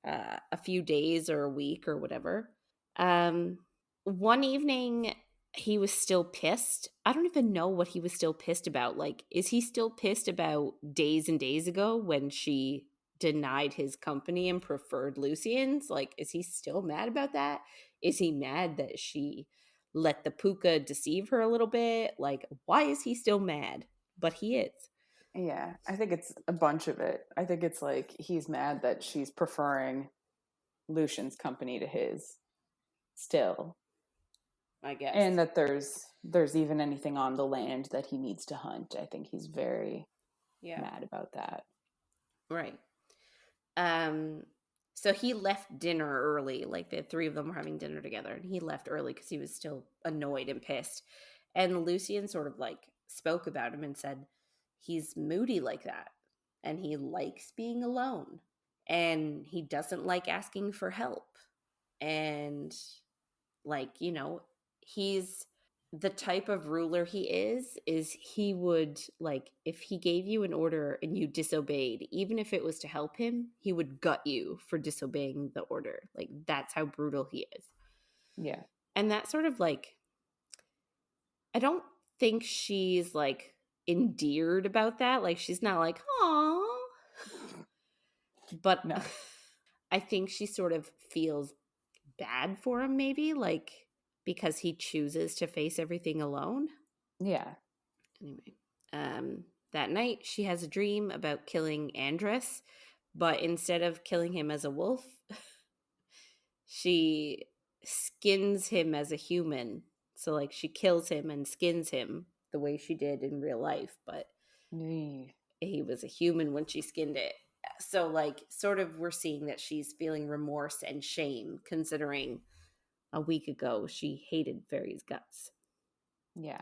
a few days or a week or whatever. One evening, he was still pissed. I don't even know what he was still pissed about. Like, is he still pissed about days and days ago when she denied his company and preferred Lucien's? Like, is he still mad about that? Is he mad that she let the puka deceive her a little bit? Like, why is he still mad? But he is. Yeah. I think it's a bunch of it. I think it's like he's mad that she's preferring Lucian's company to his still. I guess. And that there's even anything on the land that he needs to hunt. I think he's very mad about that. Right. So he left dinner early. Like the three of them were having dinner together, and he left early because he was still annoyed and pissed. And Lucien sort of like spoke about him and said he's moody like that, and he likes being alone, and he doesn't like asking for help, and like he's the type of ruler he is he would, like, if he gave you an order and you disobeyed, even if it was to help him, he would gut you for disobeying the order. Like, that's how brutal he is. Yeah. And that sort of like, I don't think she's like endeared about that. Like, she's not like, "Aw," but No. I think she sort of feels bad for him, maybe, like, because he chooses to face everything alone. Yeah. Anyway, that night she has a dream about killing Andres, but instead of killing him as a wolf, she skins him as a human. So, like, she kills him and skins him the way she did in real life, but he was a human when she skinned it. So, like, sort of we're seeing that she's feeling remorse and shame, considering a week ago she hated Fairy's guts. Yeah.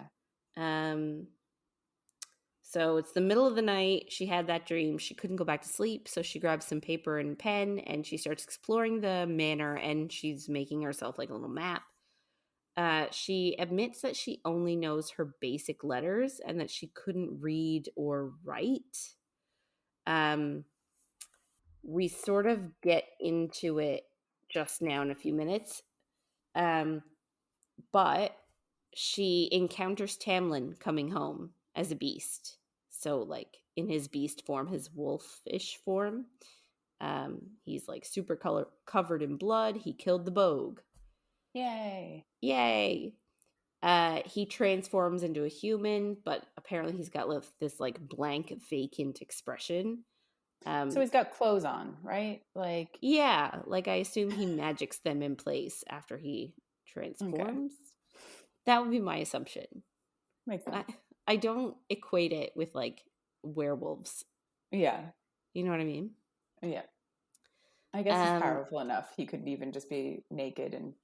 So it's the middle of the night. She had that dream. She couldn't go back to sleep, so she grabs some paper and pen and she starts exploring the manor, and she's making herself like a little map. She admits that she only knows her basic letters and that she couldn't read or write. We sort of get into it just now in a few minutes. But she encounters Tamlin coming home as a beast. So, like, in his beast form, his wolfish form. He's like super covered in blood. He killed the bogge. Yay. Yay. He transforms into a human, but apparently he's got this like blank, vacant expression. So he's got clothes on, right? Like, yeah, like I assume he magics them in place after he transforms. Okay. That would be my assumption. Makes sense. I don't equate it with like werewolves. Yeah. You know what I mean? Yeah. I guess he's powerful enough. He could even just be naked and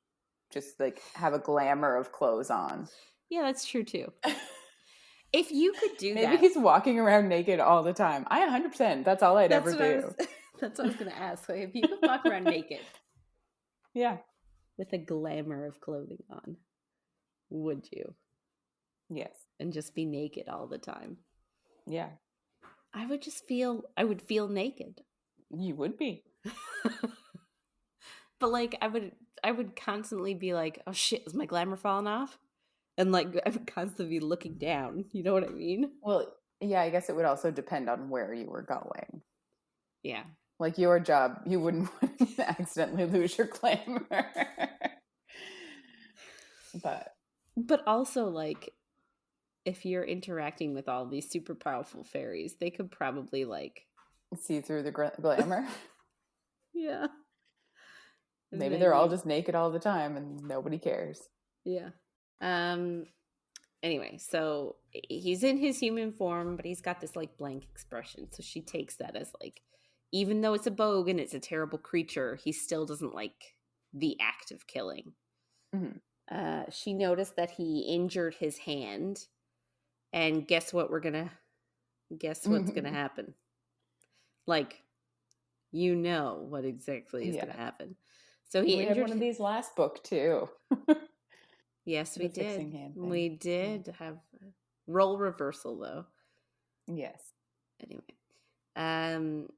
just like have a glamour of clothes on. Yeah, that's true too. If you could do Maybe that. Maybe he's walking around naked all the time. 100%. That's all I'd ever do. That's what I was going to ask. Like, if you could walk around naked. Yeah. With a glamour of clothing on, would you? Yes. And just be naked all the time. Yeah. I would feel naked. You would be. But like I would constantly be like, oh shit, is my glamour falling off? And like I would constantly be looking down. You know what I mean? Well, yeah, I guess it would also depend on where you were going. Yeah. Like your job, you wouldn't accidentally lose your glamour. But also, like, if you're interacting with all these super powerful fairies, they could probably like see through the glamour. Yeah. And Maybe then they're all just naked all the time and nobody cares. yeah. Anyway, so he's in his human form, but he's got this like blank expression. So she takes that as like, even though it's a bogge and it's a terrible creature, he still doesn't like the act of killing. Mm-hmm. She noticed that he injured his hand, and guess what's gonna happen? Like, you know what exactly is gonna Yeah. happen. So he We had injured. one of these last book too. Yes, we The did. fixing hand thing. We did have role reversal though. Yes. Anyway, um,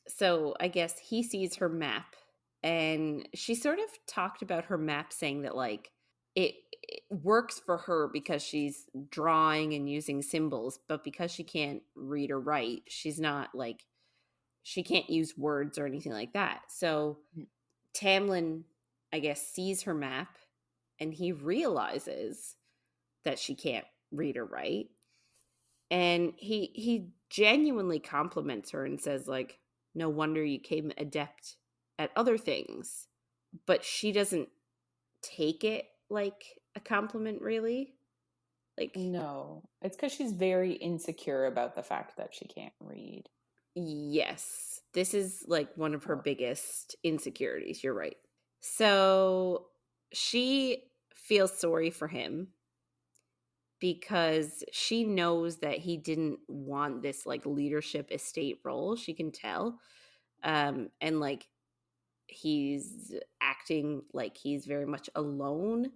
so I guess he sees her map, and she sort of talked about her map, saying that like it works for her because she's drawing and using symbols, but because she can't read or write, she's not like, she can't use words or anything like that. So Tamlin, I guess, sees her map, and he realizes that she can't read or write, and he genuinely compliments her and says like, no wonder you came adept at other things. But she doesn't take it like a compliment, really. Like, No, it's because she's very insecure about the fact that she can't read. yes, this is like one of her Oh. biggest insecurities. You're right. So she feels sorry for him because she knows that he didn't want this like leadership estate role. She can tell. And like he's acting like he's very much alone.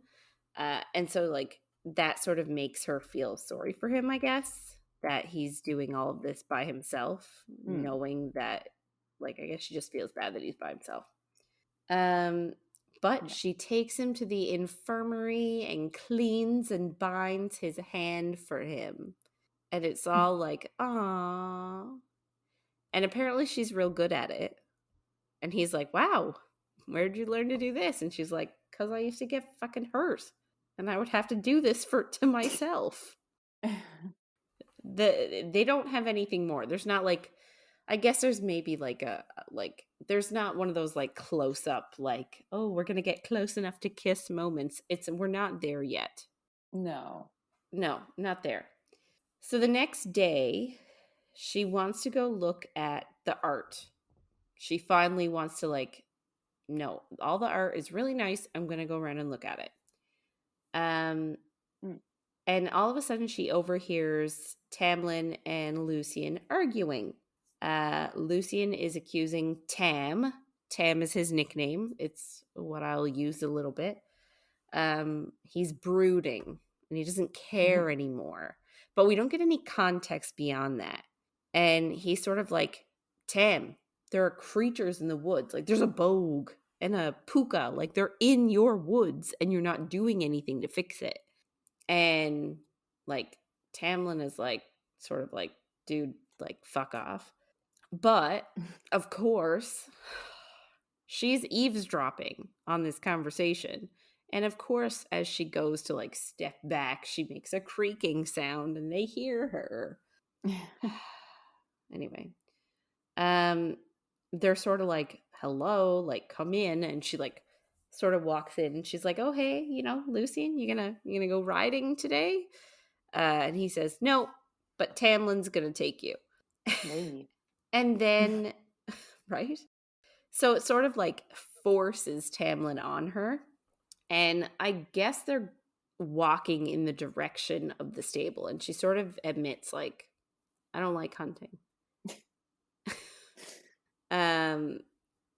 And so like that sort of makes her feel sorry for him, I guess, that he's doing all of this by himself, Mm. knowing that, like, I guess she just feels bad that he's by himself. Um, but Yeah. she takes him to the infirmary and cleans and binds his hand for him. And it's all like, ah. And apparently she's real good at it. And he's like, wow, where'd you learn to do this? And she's like, because I used to get fucking hurt. And I would have to do this to myself. They don't have anything more. There's not like, I guess there's maybe like there's not one of those like close up, like, oh, we're going to get close enough to kiss moments. We're not there yet. No. No, not there. So the next day, she wants to go look at the art. She finally wants to like, no, all the art is really nice. I'm going to go around and look at it. Mm. And all of a sudden she overhears Tamlin and Lucien arguing. Lucien is accusing Tam. Tam is his nickname. It's what I'll use a little bit. He's brooding and he doesn't care anymore. But we don't get any context beyond that. And he's sort of like, Tam, there are creatures in the woods. Like there's a bogge and a puka. Like they're in your woods and you're not doing anything to fix it. And like Tamlin is like, sort of like, dude, like fuck off. But of course, she's eavesdropping on this conversation. And of course, as she goes to like step back, she makes a creaking sound and they hear her. Anyway, they're sort of like, hello, like come in. And she like sort of walks in and she's like, oh, hey, Lucien, you gonna go riding today? And he says, no, but Tamlin's gonna take you. And then, right? So it sort of like forces Tamlin on her. And I guess they're walking in the direction of the stable. And she sort of admits, like, I don't like hunting.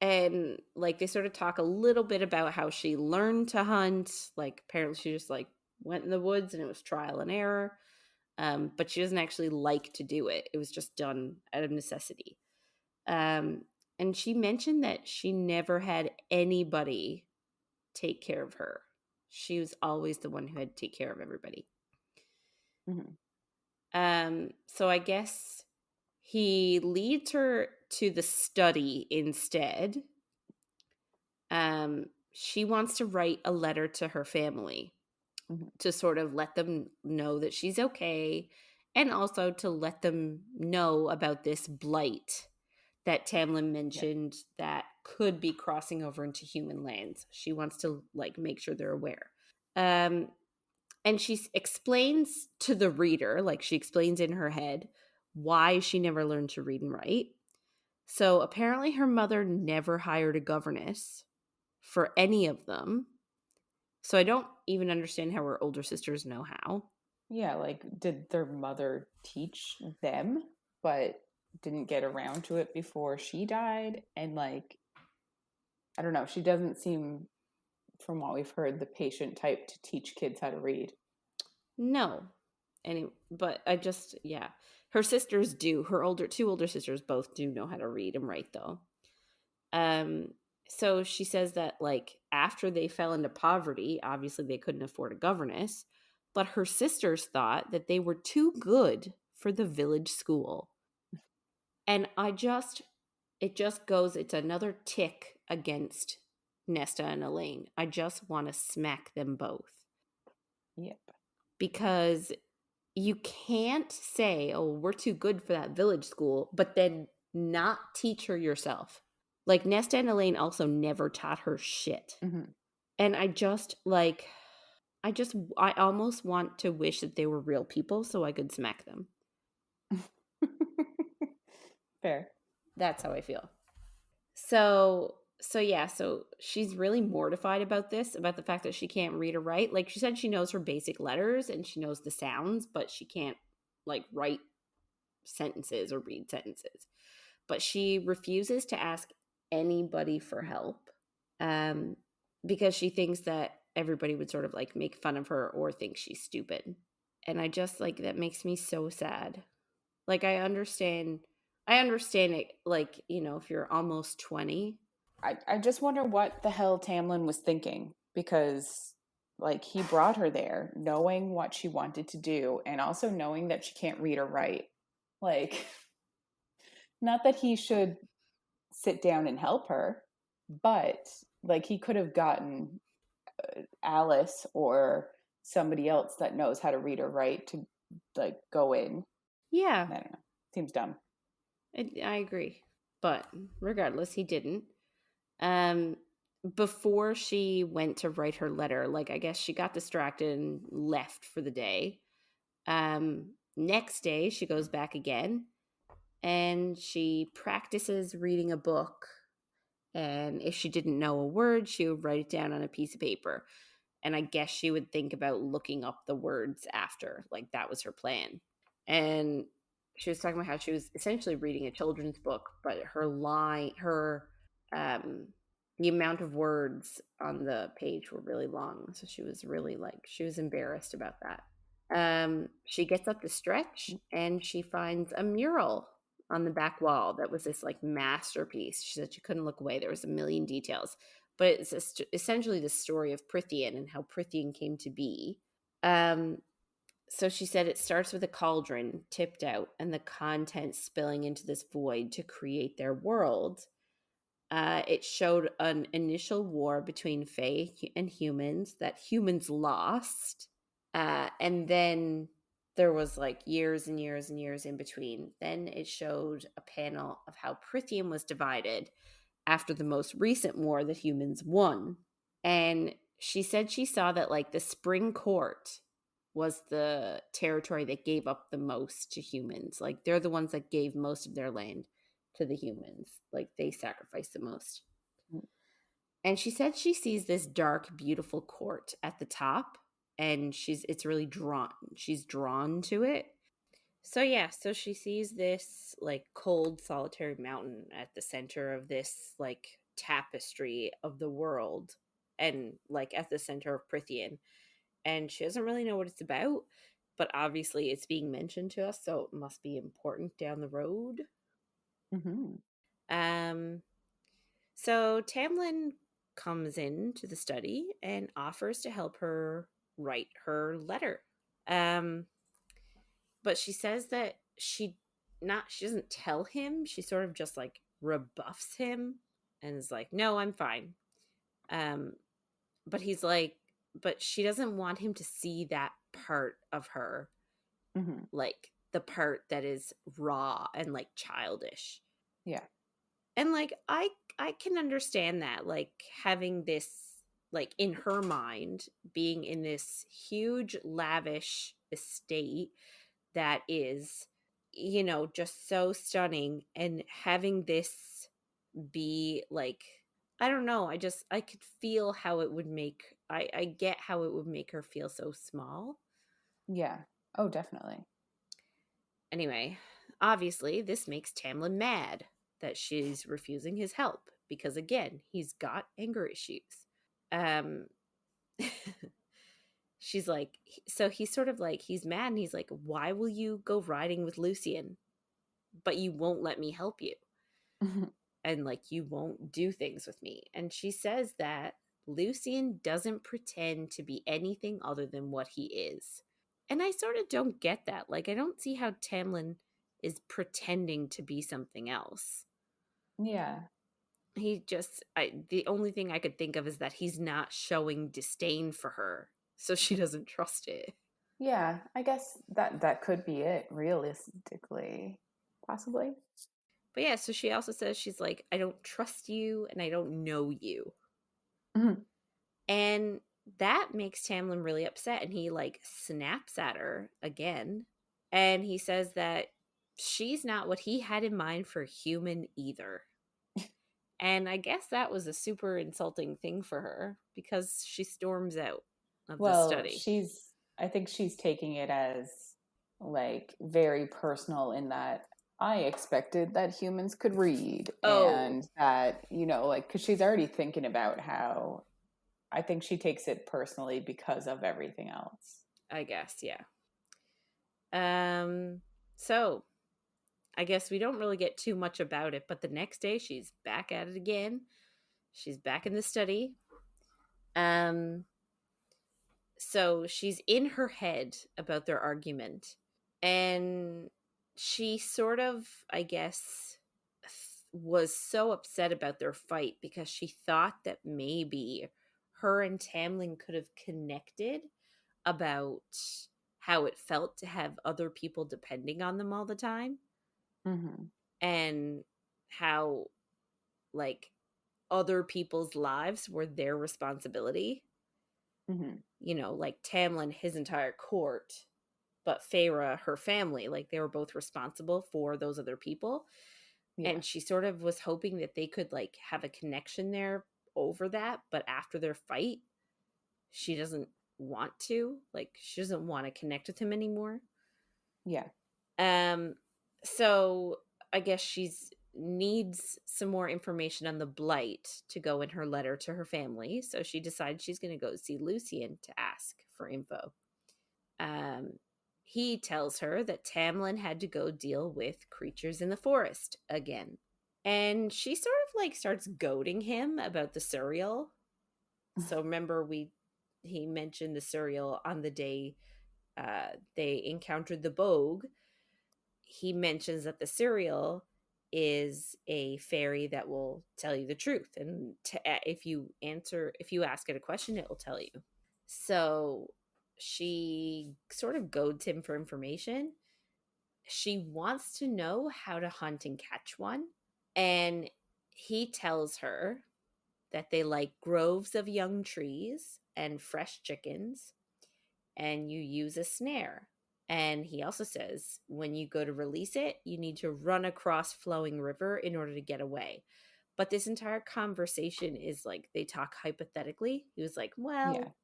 And like they sort of talk a little bit about how she learned to hunt. Like apparently she just like went in the woods and it was trial and error. But she doesn't actually like to do it. It was just done out of necessity. And she mentioned that she never had anybody take care of her. She was always the one who had to take care of everybody. So I guess he leads her to the study instead. She wants to write a letter to her family to sort of let them know that she's okay, and also to let them know about this blight that Tamlin Yep. mentioned that could be crossing over into human lands. She wants to like make sure they're aware. Um, and she explains to the reader, like she explains in her head, why she never learned to read and write. So apparently her mother never hired a governess for any of them. So I don't even understand how her older sisters know how. Yeah, like did their mother teach them, but didn't get around to it before she died? And like, I don't know, she doesn't seem, from what we've heard, the patient type to teach kids how to read. No. But I just, yeah. Her sisters do. Her two older sisters both do know how to read and write though. Um so she says that like after they fell into poverty, obviously they couldn't afford a governess, but her sisters thought that they were too good for the village school. And it just goes, it's another tick against Nesta and Elaine. I just want to smack them both Yep. because you can't say, oh, we're too good for that village school, but then not teach her yourself. Like Nesta and Elaine also never taught her shit. Mm-hmm. And I almost want to wish that they were real people so I could smack them. Fair. That's how I feel. So she's really mortified about this, about the fact that she can't read or write. Like she said she knows her basic letters and she knows the sounds, but she can't like write sentences or read sentences. But she refuses to ask anybody for help um, because she thinks that everybody would sort of like make fun of her or think she's stupid. And I just like that makes me so sad. Like I understand it, like, you know, if you're almost 20. I just wonder what the hell Tamlin was thinking, because like he brought her there knowing what she wanted to do and also knowing that she can't read or write. Like, not that he should sit down and help her, but like he could have gotten Alice or somebody else that knows how to read or write to like go in. Yeah, I don't know. Seems dumb. I agree. But regardless, he didn't. Um, before she went to write her letter, like I guess she got distracted and left for the day. Next day, she goes back again and she practices reading a book. And if she didn't know a word, she would write it down on a piece of paper. And I guess she would think about looking up the words after. Like that was her plan. And she was talking about how she was essentially reading a children's book, but um, the amount of words on the page were really long. So she was really like, she was embarrassed about that. She gets up to stretch and she finds a mural on the back wall that was this like masterpiece. She said she couldn't look away. There was a million details, but it's essentially the story of Prythian and how Prythian came to be. So she said it starts with a cauldron tipped out and the contents spilling into this void to create their world. It showed an initial war between Fae and humans that humans lost. And then there was like years and years and years in between. Then it showed a panel of how Prythian was divided after the most recent war that humans won. And she said she saw that like the Spring Court was the territory that gave up the most to humans. Like they're the ones that gave most of their land to the humans. Like they sacrificed the most. And she said she sees this dark, beautiful court at the top and it's really she's drawn to it. So yeah, so she sees this like cold solitary mountain at the center of this like tapestry of the world and like at the center of Prythian. And she doesn't really know what it's about, but obviously it's being mentioned to us, so it must be important down the road. Mm-hmm. Um so Tamlin comes into the study and offers to help her write her letter. Um but she says that she doesn't tell him, she sort of just like rebuffs him and is like, no, I'm fine. um but he's like, but she doesn't want him to see that part of her, Mm-hmm. like the part that is raw and like childish. Yeah. And like I can understand that, like having this, like in her mind, being in this huge lavish estate that is, just so stunning, and having this be like, I don't know, I could feel how it would make, I get how it would make her feel so small. Yeah. Oh, definitely. Anyway, obviously, this makes Tamlin mad that she's refusing his help because, again, he's got anger issues. Um, she's like, so he's sort of like, he's mad and he's like, why will you go riding with Lucien, but you won't let me help you? And like, you won't do things with me. And she says that Lucien doesn't pretend to be anything other than what he is. And I sort of don't get that. Like, I don't see how Tamlin is pretending to be something else. Yeah. The only thing I could think of is that he's not showing disdain for her, so she doesn't trust it. Yeah. I guess that could be it, realistically. Possibly. But yeah, so she also says, she's like, I don't trust you and I don't know you. Mhm. And that makes Tamlin really upset, and he like snaps at her again. And he says that she's not what he had in mind for human either. And I guess that was a super insulting thing for her because she storms out of the Well, study. I think she's taking it as like very personal in that I expected that humans could read Oh, and that, like, because she's already thinking about how I think she takes it personally because of everything else. I guess, yeah. So I guess we don't really get too much about it, but the next day she's back at it again. She's back in the study. Um, so she's in her head about their argument, and she sort of, I guess, was so upset about their fight because she thought that maybe her and Tamlin could have connected about how it felt to have other people depending on them all the time, Hmm. and how like other people's lives were their responsibility. Hmm. Like Tamlin, his entire court, but Feyre, her family, like they were both responsible for those other people. Yeah. And she sort of was hoping that they could like have a connection there over that. But after their fight, she doesn't want to. Like, she doesn't want to connect with him anymore. Yeah. Um, so I guess she's needs some more information on the blight to go in her letter to her family. So she decides she's going to go see Lucien to ask for info. Um, he tells her that Tamlin had to go deal with creatures in the forest again. And she sort of like starts goading him about the suriel. So remember, he mentioned the suriel on the day they encountered the bogge. He mentions that the suriel is a fairy that will tell you the truth, and if you ask it a question, it will tell you. So she sort of goads him for information. She wants to know how to hunt and catch one, and he tells her that they like groves of young trees and fresh chickens, and you use a snare. And he also says when you go to release it, you need to run across flowing river in order to get away. But this entire conversation is like they talk hypothetically. He was like, Yeah. well,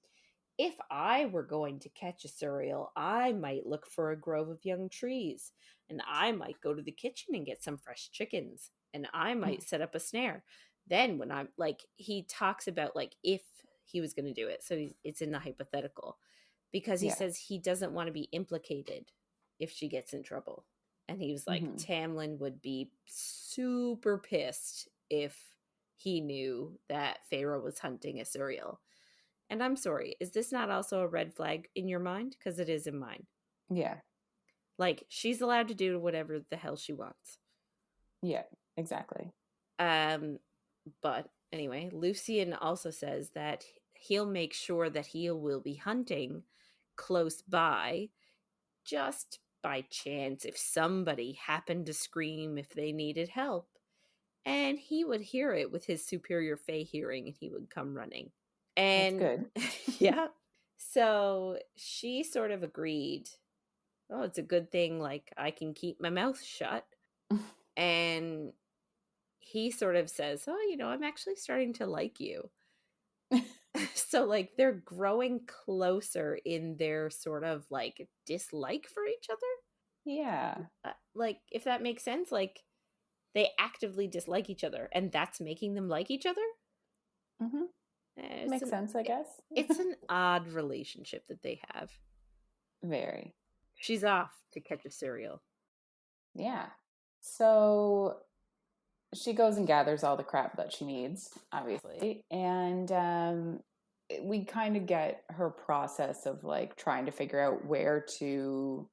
if I were going to catch a suriel, I might look for a grove of young trees, and I might go to the kitchen and get some fresh chickens, and I might set up a snare. Then, when I'm like, he talks about like if he was going to do it. So it's in the hypothetical because he Yeah. says he doesn't want to be implicated if she gets in trouble. And he was like, Hmm. Tamlin would be super pissed if he knew that Feyre was hunting a suriel. And I'm sorry, is this not also a red flag in your mind? Because it is in mine. Yeah. Like, she's allowed to do whatever the hell she wants. Yeah. Exactly. Um, but anyway, Lucien also says that he'll make sure that he will be hunting close by, just by chance if somebody happened to scream if they needed help. And he would hear it with his superior Fey hearing, and he would come running. That's And good. yeah. So she sort of agreed, oh, it's a good thing, like, I can keep my mouth shut. And he sort of says, oh, I'm actually starting to like you. So, like, they're growing closer in their sort of like dislike for each other. Yeah. Like, if that makes sense, like, they actively dislike each other, and that's making them like each other. Mm-hmm. It's Makes an sense, I guess. it's an odd relationship that they have. Very. She's off to catch a suriel. Yeah. So she goes and gathers all the crap that she needs, obviously. And we kind of get her process of like trying to figure out where to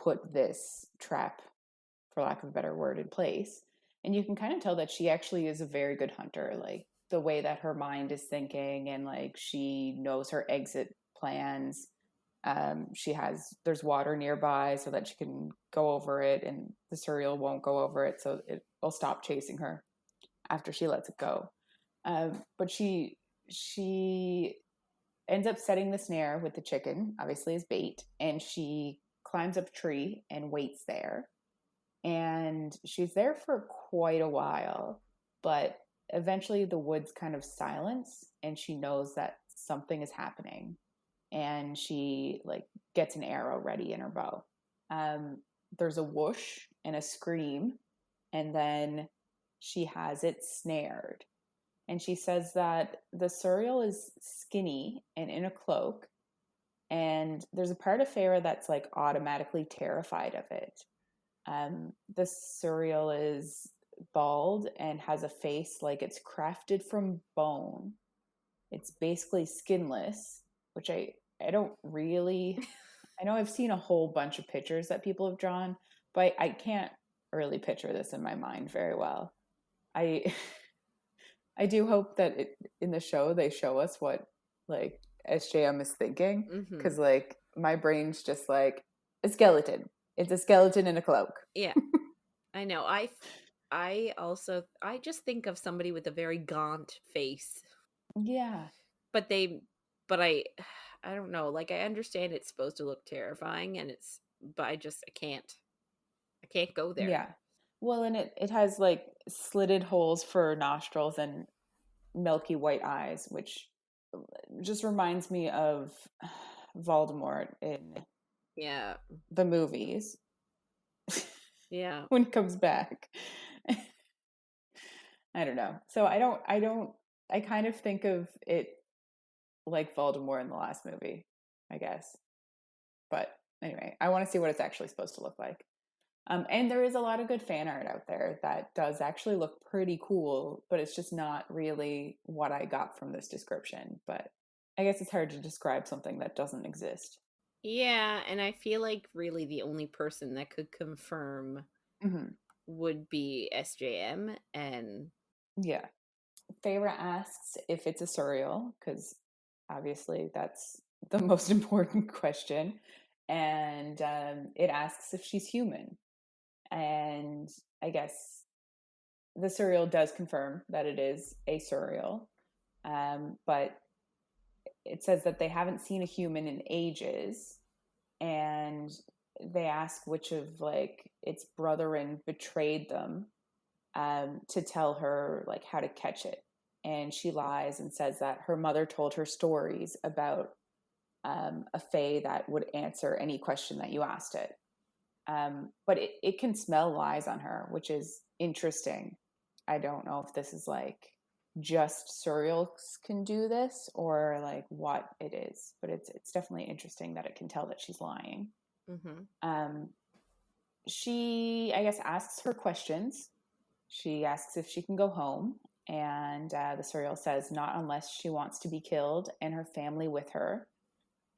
put this trap, for lack of a better word, in place. And you can kind of tell that she actually is a very good hunter. Like the way that her mind is thinking, and like she knows her exit plans. There's water nearby so that she can go over it, and the suriel won't go over it, so it will stop chasing her after she lets it go. But she ends up setting the snare with the chicken, obviously as bait, and she climbs up a tree and waits there. And she's there for quite a while, but eventually the woods kind of silence, and she knows that something is happening. And she like gets an arrow ready in her bow. There's a whoosh and a scream, and then she has it snared. And she says that the suriel is skinny and in a cloak, and there's a part of Feyre that's like automatically terrified of it. The suriel is bald and has a face like it's crafted from bone. It's basically skinless, which I don't really. I know I've seen a whole bunch of pictures that people have drawn, but I can't really picture this in my mind very well. I I do hope that in the show they show us what like SJM is thinking, because like my brain's just like a skeleton. It's a skeleton in a cloak. Yeah, I know. I just think of somebody with a very gaunt face. Yeah. But I don't know. Like, I understand it's supposed to look terrifying, but I can't. I can't go there. Yeah. Well, and it has like slitted holes for nostrils and milky white eyes, which just reminds me of Voldemort in Yeah. the movies. Yeah. When he comes back. I don't know. So I kind of think of it like Voldemort in the last movie, I guess. But anyway, I want to see what it's actually supposed to look like. And there is a lot of good fan art out there that does actually look pretty cool, but it's just not really what I got from this description. But I guess it's hard to describe something that doesn't exist. Yeah, and I feel like really the only person that could confirm would be SJM. And yeah. Feyre asks if it's a suriel, because obviously that's the most important question. And it asks if she's human. And I guess the suriel does confirm that it is a suriel. But it says that they haven't seen a human in ages. And they ask which of like its brethren betrayed them, to tell her like how to catch it. And she lies and says that her mother told her stories about a fae that would answer any question that you asked it. But it can smell lies on her, which is interesting. I don't know if this is like just suriels can do this or like what it is, but it's definitely interesting that it can tell that she's lying. She, I guess, asks her questions. She asks if she can go home, and the suriel says not unless she wants to be killed and her family with her.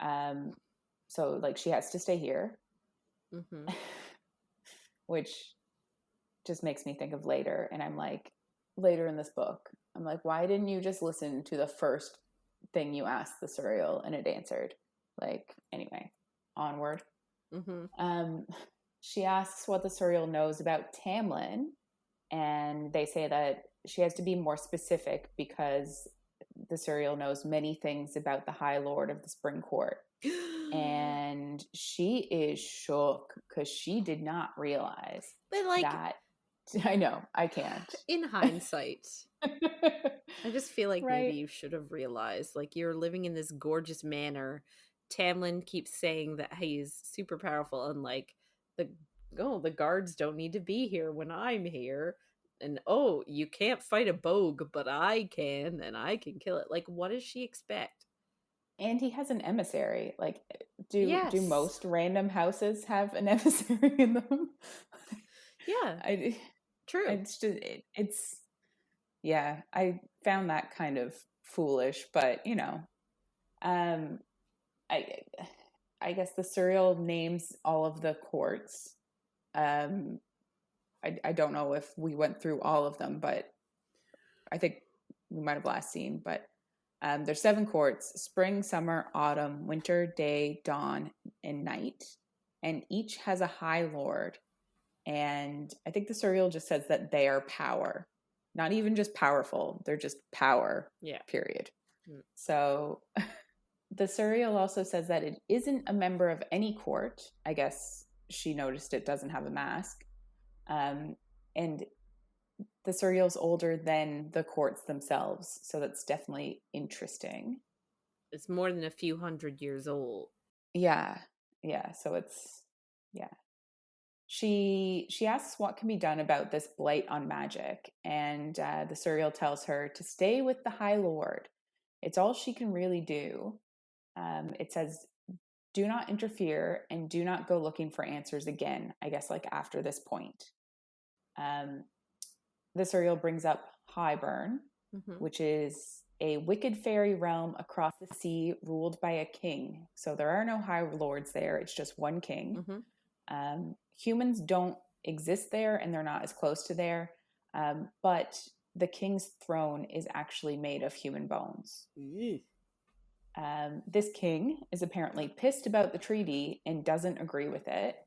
So like she has to stay here, which just makes me think of later. And I'm like, later in this book, I'm like, why didn't you just listen to the first thing you asked the suriel and it answered? Like, anyway, onward. She asks what the suriel knows about Tamlin, and they say that she has to be more specific because the suriel knows many things about the High Lord of the Spring Court. And she is shook because she did not realize But like, that. I know, I can't. In hindsight, I just feel like maybe Right. you should have realized, like, you're living in this gorgeous manor. Tamlin keeps saying that he's super powerful, and like the guards don't need to be here when I'm here. And oh, you can't fight a bogge, but I can, and I can kill it. Like, what does she expect? And he has an emissary. Like, do Yes. most random houses have an emissary in them? Yeah. True. It's just it's yeah. I found that kind of foolish, but you know, I I guess the suriel names all of the courts. I don't know if we went through all of them, but I think we might have last seen. But there's 7 courts: spring, summer, autumn, winter, day, dawn, and night. And each has a high lord. And I think the suriel just says that they are power. Not even just powerful, they're just power. Yeah. Period. So the suriel also says that it isn't a member of any court. I guess she noticed it doesn't have a mask. And the suriel's older than the courts themselves, so that's definitely interesting. It's more than a few hundred years old. Yeah. So it's She asks what can be done about this blight on magic, and the suriel tells her to stay with the High Lord. It's all she can really do. It says, do not interfere and do not go looking for answers again, I guess, like after this point. The suriel brings up Highburn, which is a wicked fairy realm across the sea ruled by a king. So there are no high lords there. It's just one king. Humans don't exist there, and they're not as close to there. But the king's throne is actually made of human bones. This king is apparently pissed about the treaty and doesn't agree with it.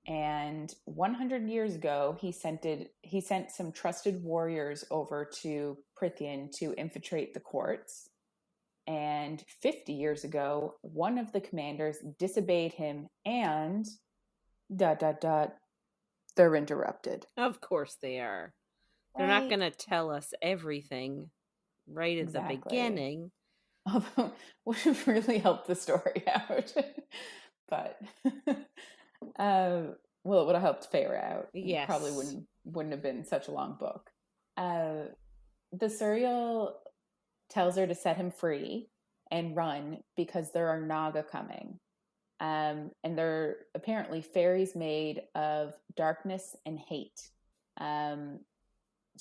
And 100 years ago, he sent some trusted warriors over to Prythian to infiltrate the courts. And 50 years ago, one of the commanders disobeyed him, and ... they're interrupted. Of course they are. They're not going to tell us everything right at the beginning. Although, would have really helped the story out. But well, it would have helped Feyre out. Yes. It probably wouldn't have been such a long book. The suriel tells her to set him free and run because there are naga coming. And they're apparently fairies made of darkness and hate.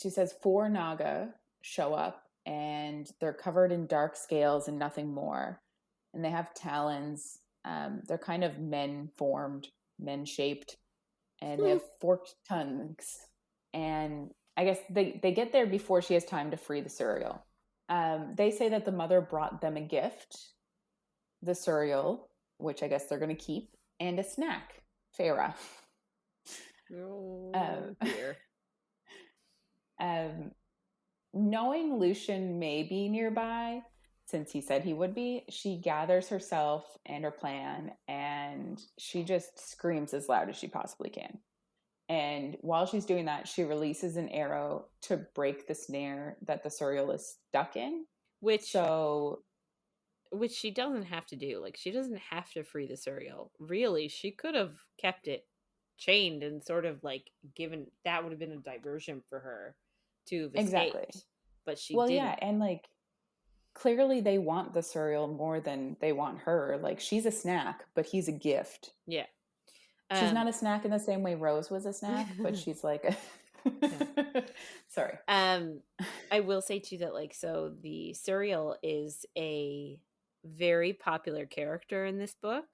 She says 4 naga show up, and they're covered in dark scales and nothing more. And they have talons. They're kind of men-formed, men-shaped, and they have forked tongues. And I guess they get there before she has time to free the suriel. They say that the mother brought them a gift, the suriel, which I guess they're going to keep, and a snack, Feyre. Oh, dear. Knowing Lucien may be nearby, since he said he would be, she gathers herself and her plan, and she just screams as loud as she possibly can. And while she's doing that, she releases an arrow to break the snare that the suriel is stuck in. Which she doesn't have to do. Like, she doesn't have to free the suriel. Really, she could have kept it chained and sort of like that would have been a diversion for her to have escaped. Exactly. But she didn't. Yeah, and like clearly they want the suriel more than they want her. Like, she's a snack, but he's a gift. Yeah. She's not a snack in the same way Rose was a snack, but she's like Sorry. I will say too that, like, so the suriel is a very popular character in this book.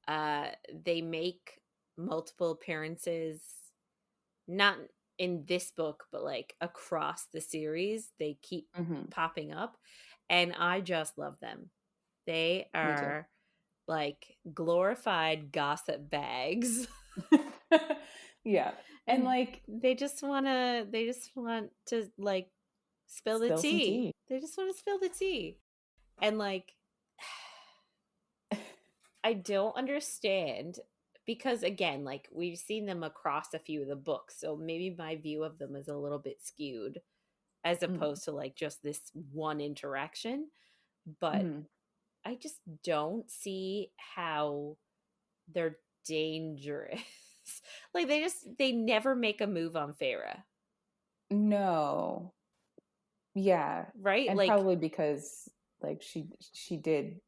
They make multiple appearances, not in this book, but like across the series. They keep popping up, and I just love them. They are like glorified gossip bags. Yeah. And And like they just want to like spill the spill some tea. tea. They just want to spill the tea. And like I don't understand because again, like we've seen them across a few of the books, so maybe my view of them is a little bit skewed as Mm. opposed to like just this one interaction, but Mhm. I just don't see how they're dangerous. Like they never make a move on Feyre, No. Yeah. right? And Like probably because like she did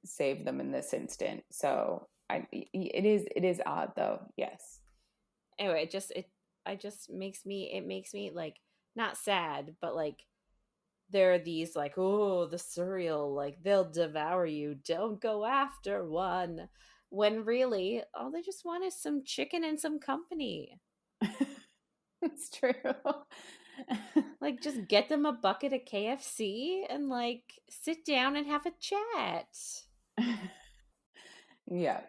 save them in this instant. So it is odd though. Yes. anyway, I just makes me like not sad, but like there are these like, oh, the suriel, like they'll devour you. Don't go after one. When really, all they just want is some chicken and some company. It's true. Like, just get them a bucket of KFC and like sit down and have a chat. Yeah.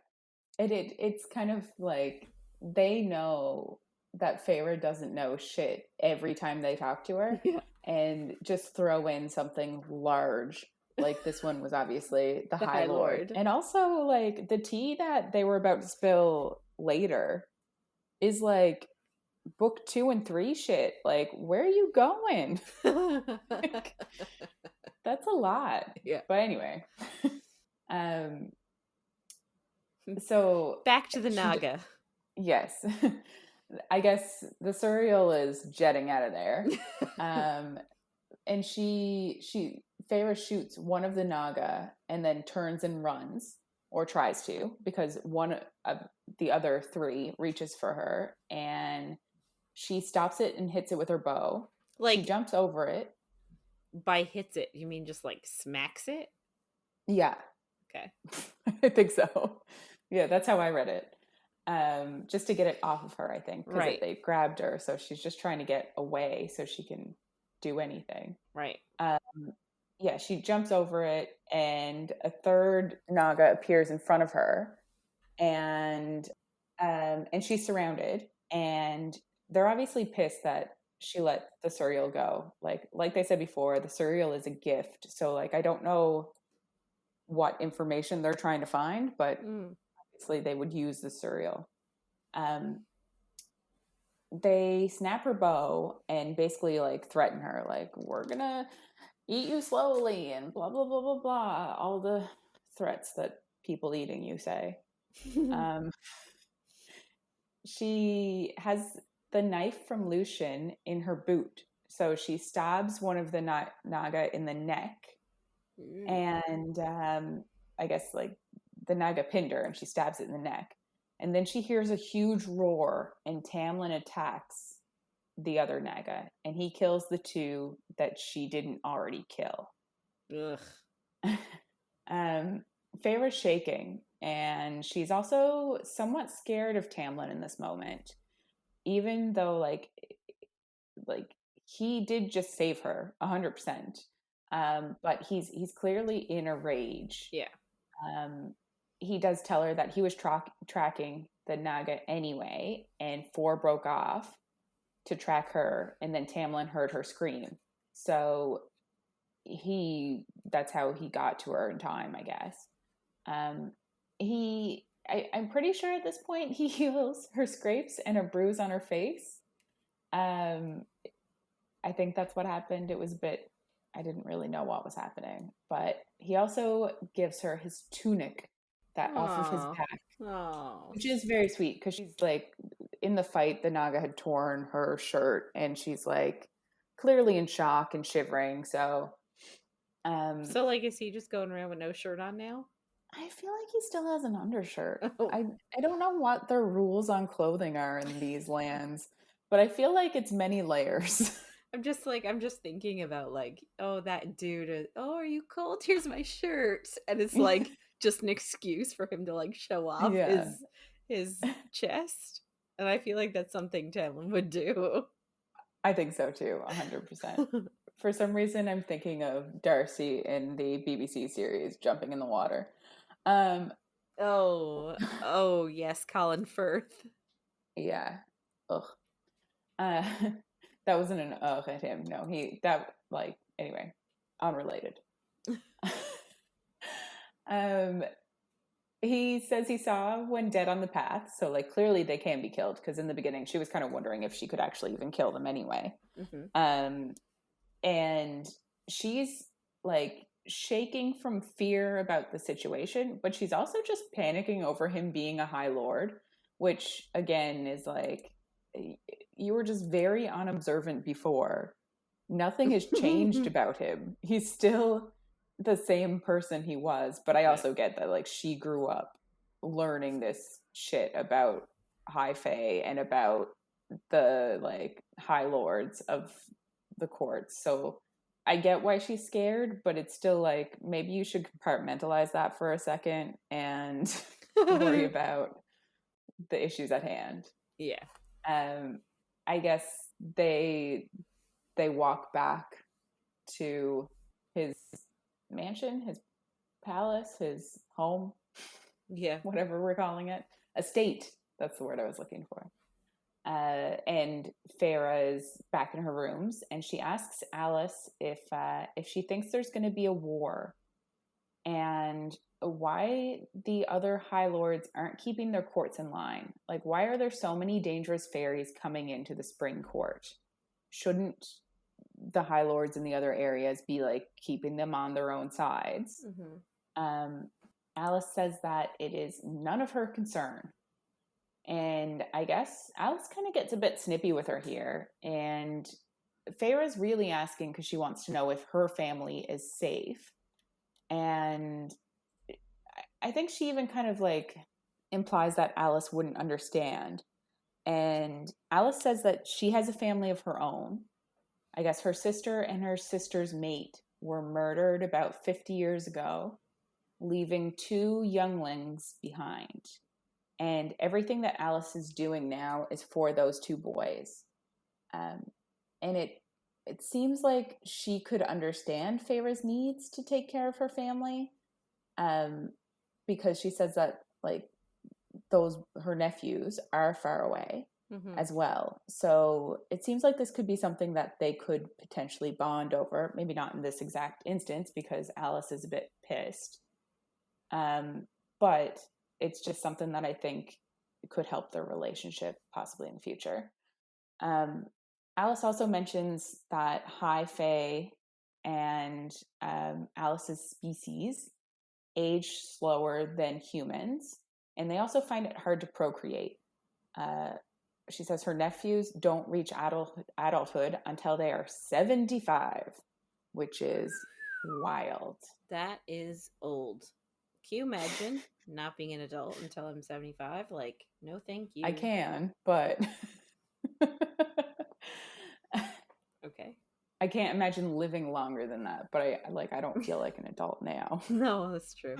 It's kind of like they know that Feyre doesn't know shit every time they talk to her Yeah. and just throw in something large. Like this one was obviously the The High High Lord. Lord. And also like the tea that they were about to spill later is like book 2 and 3 shit. Like, where are you going? Like, that's a lot. Yeah. But anyway. um so Back to the she naga. yes. I guess the suriel is jetting out of there. Um, and she Feyre shoots one of the naga and then turns and runs or tries to because one of the other 3 reaches for her and she stops it and hits it with her bow. She Like, jumps over it. by hits it, you mean just like smacks it? Yeah, Okay. I think so. Yeah, that's how I read it. Just to get it off of her, I think, because Right. they grabbed her, so she's just trying to get away so she can do anything. Right. Um, yeah, she jumps over it, and a third naga appears in front of her, and she's surrounded, and they're obviously pissed that she let the suriel go. Like they said before, the suriel is a gift, so like I don't know what information they're trying to find, but Mm. obviously they would use the suriel. Um, they snap her bow and basically like threaten her, like we're gonna eat you slowly and blah blah blah blah blah. All the threats that people eating you say. Um, she has the knife from Lucien in her boot, so she stabs one of the naga in the neck, Mm. and I guess like the naga pinned her, and she stabs it in the neck, and then she hears a huge roar, and Tamlin attacks the other naga, and he kills the 2 that she didn't already kill. Ugh. Feyre's shaking, and she's also somewhat scared of Tamlin in this moment, even though like he did just save her 100%. But he's clearly in a rage. Yeah. He does tell her that he was tracking the naga anyway, and 4 broke off to track her, and then Tamlin heard her scream. So that's how he got to her in time, I guess. I'm pretty sure at this point he heals her scrapes and a bruise on her face. Um, I think that's what happened. It was a bit, I didn't really know what was happening, but he also gives her his tunic that off of his Oh. back, Oh. which is very sweet because she's like, in the fight, the naga had torn her shirt and she's like clearly in shock and shivering. So, So like is he just going around with no shirt on now? I feel like he still has an undershirt. Oh. I don't know what the rules on clothing are in these lands, but I feel like it's many layers. I'm just thinking about like, oh, that dude, oh, are you cold? Here's my shirt. And it's like just an excuse for him to like show off Yeah, his chest. And I feel like that's something Tamlin would do. I think so too, 100%. For some reason, I'm thinking of Darcy in the BBC series Jumping in the Water. Um, Oh, oh yes, Colin Firth. yeah. ugh. Uh, that wasn't an ugh at him. No, anyway, unrelated. um, he says he saw one dead on the path, so like clearly they can be killed, because in the beginning she was kind of wondering if she could actually even kill them anyway. And she's like shaking from fear about the situation, but she's also just panicking over him being a High Lord, which again is like, you were just very unobservant before. Nothing has changed about him. He's still the same person he was, but I also get that like she grew up learning this shit about High Fae and about the like High Lords of the courts. So I get why she's scared, but it's still like, maybe you should compartmentalize that for a second and worry about the issues at hand. Yeah. I guess they walk back to his mansion, his palace, his home. Yeah. Whatever we're calling it. Estate. That's the word I was looking for. And Feyre is back in her rooms, and she asks Alice if she thinks there's going to be a war, and why the other High Lords aren't keeping their courts in line. Like, why are there so many dangerous fairies coming into the Spring Court? Shouldn't the High Lords in the other areas be like keeping them on their own sides? Alice says that it is none of her concern. And I guess Alice kind of gets a bit snippy with her here. And Feyre's really asking because she wants to know if her family is safe. And I think she even kind of like implies that Alice wouldn't understand. And Alice says that she has a family of her own. I guess her sister and her sister's mate were murdered about 50 years ago, leaving 2 younglings behind. And everything that Alice is doing now is for those 2 boys. And it seems like she could understand Feyre's needs to take care of her family, because she says that like her nephews are far away as well. So it seems like this could be something that they could potentially bond over. Maybe not in this exact instance because Alice is a bit pissed. But it's just something that I think could help their relationship possibly in the future. Alice also mentions that High Fae and Alice's species age slower than humans, and they also find it hard to procreate. She says her nephews don't reach adulthood until they are 75, which is wild. That is old. Can you imagine not being an adult until I'm 75? Like, no thank you. I can, but okay. I can't imagine living longer than that, but I don't feel like an adult now. No, that's true.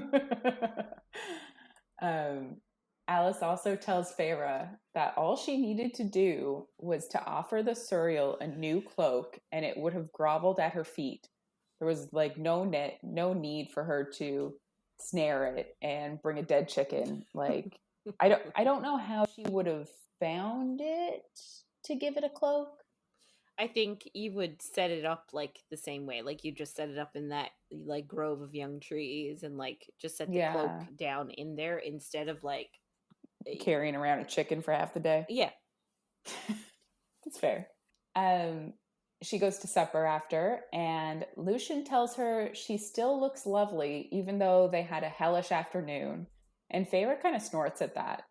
Alice also tells Feyre that all she needed to do was to offer the suriel a new cloak and it would have groveled at her feet. There was like no need for her to snare it and bring a dead chicken. Like, I don't know how she would have found it to give it a cloak. I think you would set it up like the same way. Like you just set it up in that like grove of young trees and like just set the cloak down in there instead of like carrying around a chicken for half the day. Yeah. That's fair. She goes to supper after, and Lucien tells her she still looks lovely, even though they had a hellish afternoon. And Feyre kind of snorts at that.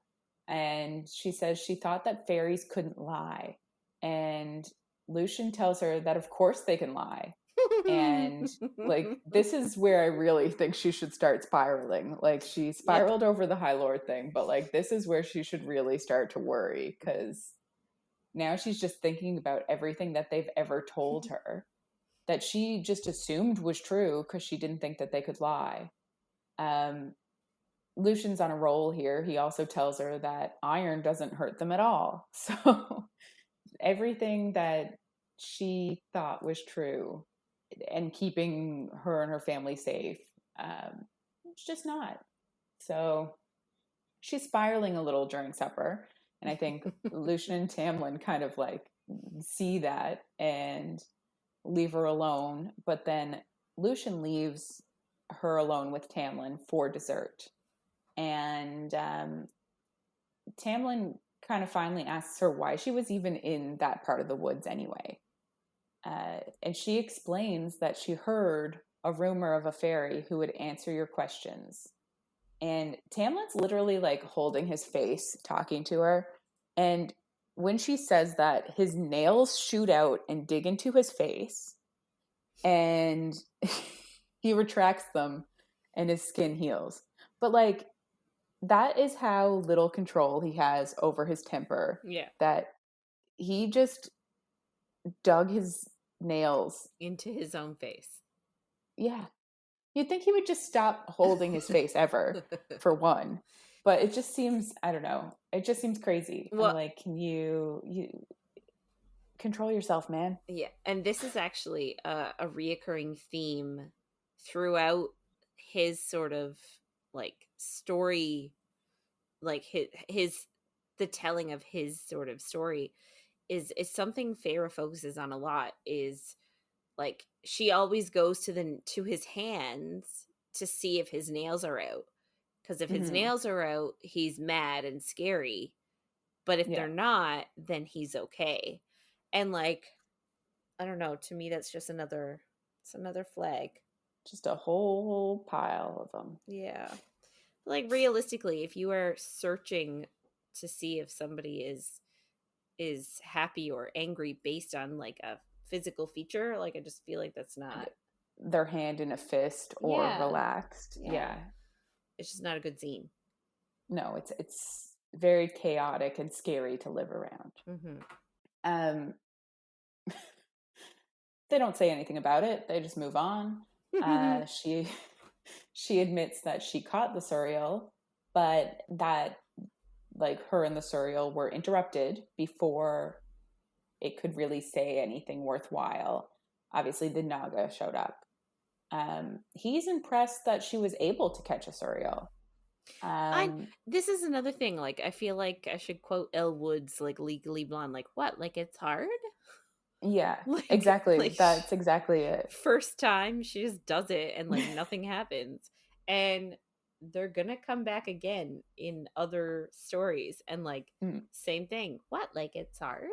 And she says she thought that fairies couldn't lie. And Lucien tells her that of course they can lie. And like, this is where I really think she should start spiraling. Like, she spiraled over the High Lord thing, but like, this is where she should really start to worry, because now she's just thinking about everything that they've ever told her that she just assumed was true because she didn't think that they could lie. Lucien's on a roll here. He also tells her that iron doesn't hurt them at all. So everything that she thought was true and keeping her and her family safe, it's just not. So she's spiraling a little during supper. And I think Lucien and Tamlin kind of like see that and leave her alone. But then Lucien leaves her alone with Tamlin for dessert. And Tamlin kind of finally asks her why she was even in that part of the woods anyway. And she explains that she heard a rumor of a fairy who would answer your questions. And Tamlin's literally like holding his face, talking to her. And when she says that, his nails shoot out and dig into his face. And he retracts them and his skin heals. But like, that is how little control he has over his temper. Yeah. That he just dug his nails into his own face. Yeah. You'd think he would just stop holding his face ever, for one. But it just seems, I don't know, it just seems crazy. Well, I'm like, can you control yourself, man? Yeah. And this is actually a reoccurring theme throughout his sort of like story, like the telling of his sort of story is something Feyre focuses on a lot. Is like she always goes to his hands to see if his nails are out, because if his nails are out, he's mad and scary, but if they're not, then he's okay. And like, I don't know, to me that's just another flag, just a whole pile of them. Yeah. Like realistically, if you are searching to see if somebody is happy or angry based on like a physical feature, like I just feel like that's not their hand in a fist or relaxed. Yeah. It's just not a good scene. No, it's very chaotic and scary to live around. They don't say anything about it. They just move on. She admits that she caught the suriel, but that like her and the suriel were interrupted before it could really say anything worthwhile. Obviously, the naga showed up. He's impressed that she was able to catch a suriel. This is another thing. Like, I feel like I should quote Elle Woods, like Legally Blonde. Like, what? Like, it's hard? Yeah, like, exactly. Like, that's exactly it. First time, she just does it and like nothing happens. And they're gonna come back again in other stories and like same thing. What? Like, it's hard?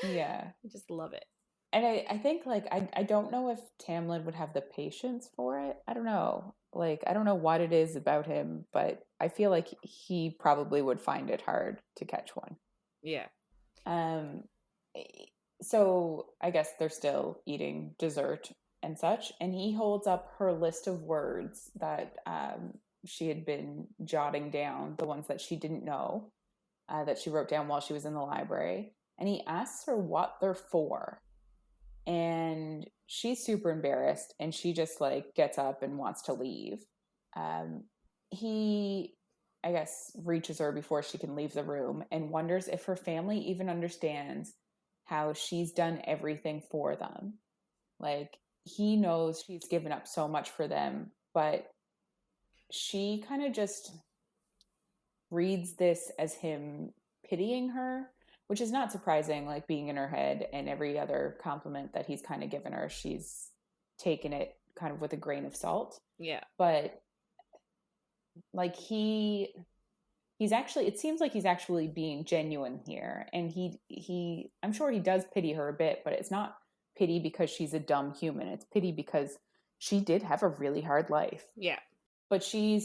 Yeah. I just love it. And I think like I don't know if Tamlin would have the patience for it. I don't know. Like, I don't know what it is about him, but I feel like he probably would find it hard to catch one. Yeah. So I guess they're still eating dessert and such, and he holds up her list of words that she had been jotting down, the ones that she didn't know, that she wrote down while she was in the library, and he asks her what they're for. And she's super embarrassed, and she just like gets up and wants to leave. He, I guess, reaches her before she can leave the room and wonders if her family even understands how she's done everything for them. Like, he knows she's given up so much for them, but she kind of just reads this as him pitying her, which is not surprising, like being in her head, and every other compliment that he's kind of given her, she's taken it kind of with a grain of salt. Yeah. But like he's actually, it seems like he's actually being genuine here. And he I'm sure he does pity her a bit, but it's not pity because she's a dumb human. It's pity because she did have a really hard life. Yeah. But she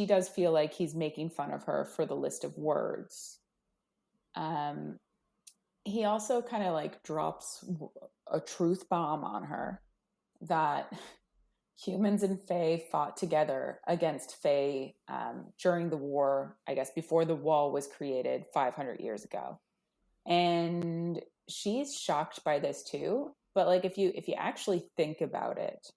does feel like he's making fun of her for the list of words. He also kind of like drops a truth bomb on her that humans and Fae fought together against Fae during the war, I guess, before the wall was created 500 years ago. And she's shocked by this too. But like, if you actually think about it,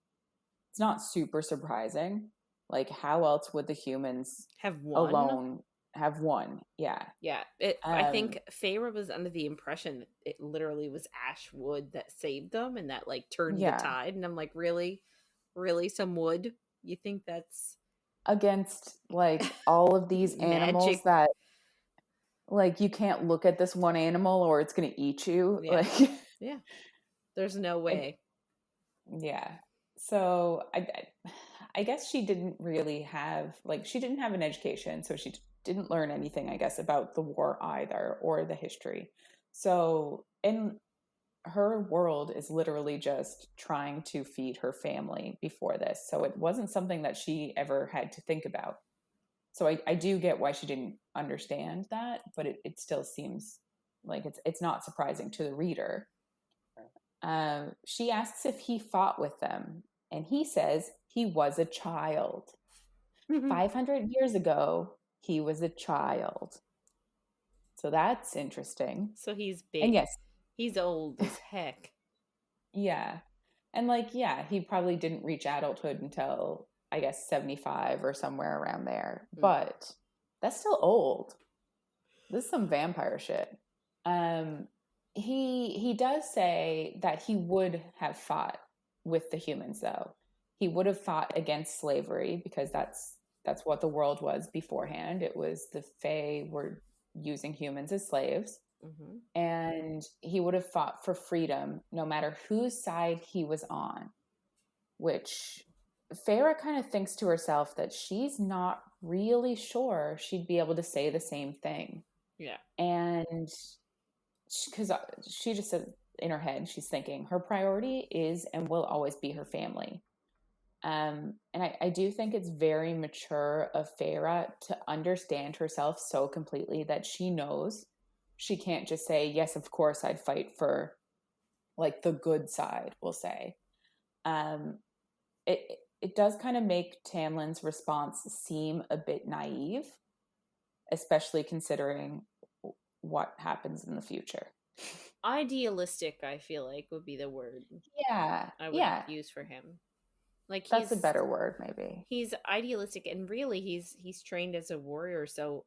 it's not super surprising. Like, how else would the humans have won? Alone have won? Yeah. Yeah. I think Feyre was under the impression that it literally was ash wood that saved them and that like turned the tide. And I'm like, really? Really? Some wood? You think that's against like all of these animals that like, you can't look at this one animal or it's going to eat you. Yeah. Like, Yeah. There's no way. yeah. So I guess she didn't really have, like, she didn't have an education, so she didn't learn anything, I guess, about the war either, or the history. So, and her world is literally just trying to feed her family before this. So it wasn't something that she ever had to think about. So I do get why she didn't understand that, but it still seems like it's not surprising to the reader. She asks if he fought with them, and he says he was a child. 500 years ago, he was a child. So that's interesting. So he's And big. yes, He's old as heck. yeah. And like, yeah, he probably didn't reach adulthood until, I guess, 75 or somewhere around there. But that's still old. This is some vampire shit. Um, he does say that he would have fought with the humans, though. He would have fought against slavery because that's what the world was beforehand. It was the Fae were using humans as slaves, and he would have fought for freedom no matter whose side he was on. Which Feyre kind of thinks to herself that she's not really sure she'd be able to say the same thing. Yeah. And because she just said in her head, she's thinking her priority is and will always be her family. And I do think it's very mature of Feyre to understand herself so completely that she knows she can't just say, yes, of course, I'd fight for like the good side, we'll say. Um, it does kind of make Tamlin's response seem a bit naive, especially considering what happens in the future. Idealistic, I feel like, would be the word Yeah, I would yeah, use for him. Like that's a better word, maybe. he's idealistic, and really he's trained as a warrior, so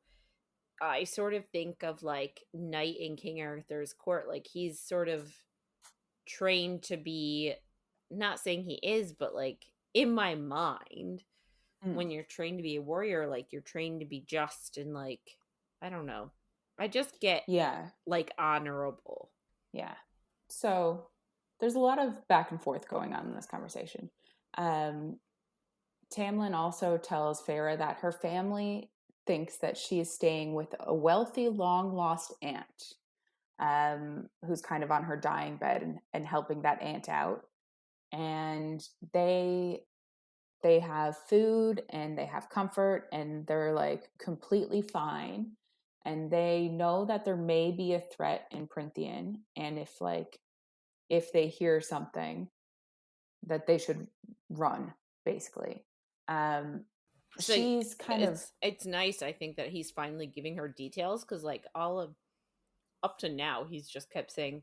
I sort of think of like Knight in King Arthur's court. Like he's sort of trained to be, not saying he is, but like in my mind, Mm. when you're trained to be a warrior, like you're trained to be just and like, I don't know. I just get Yeah, like honorable. yeah. So there's a lot of back and forth going on in this conversation. Um, Tamlin also tells Feyre that her family thinks that she is staying with a wealthy, long lost aunt, who's kind of on her dying bed and helping that aunt out. And they have food and they have comfort and they're like completely fine. And they know that there may be a threat in Prynthian, and if they hear something, that they should run, basically. Um, So she's kind of it's nice, I think, that he's finally giving her details, because like all of up to now he's just kept saying,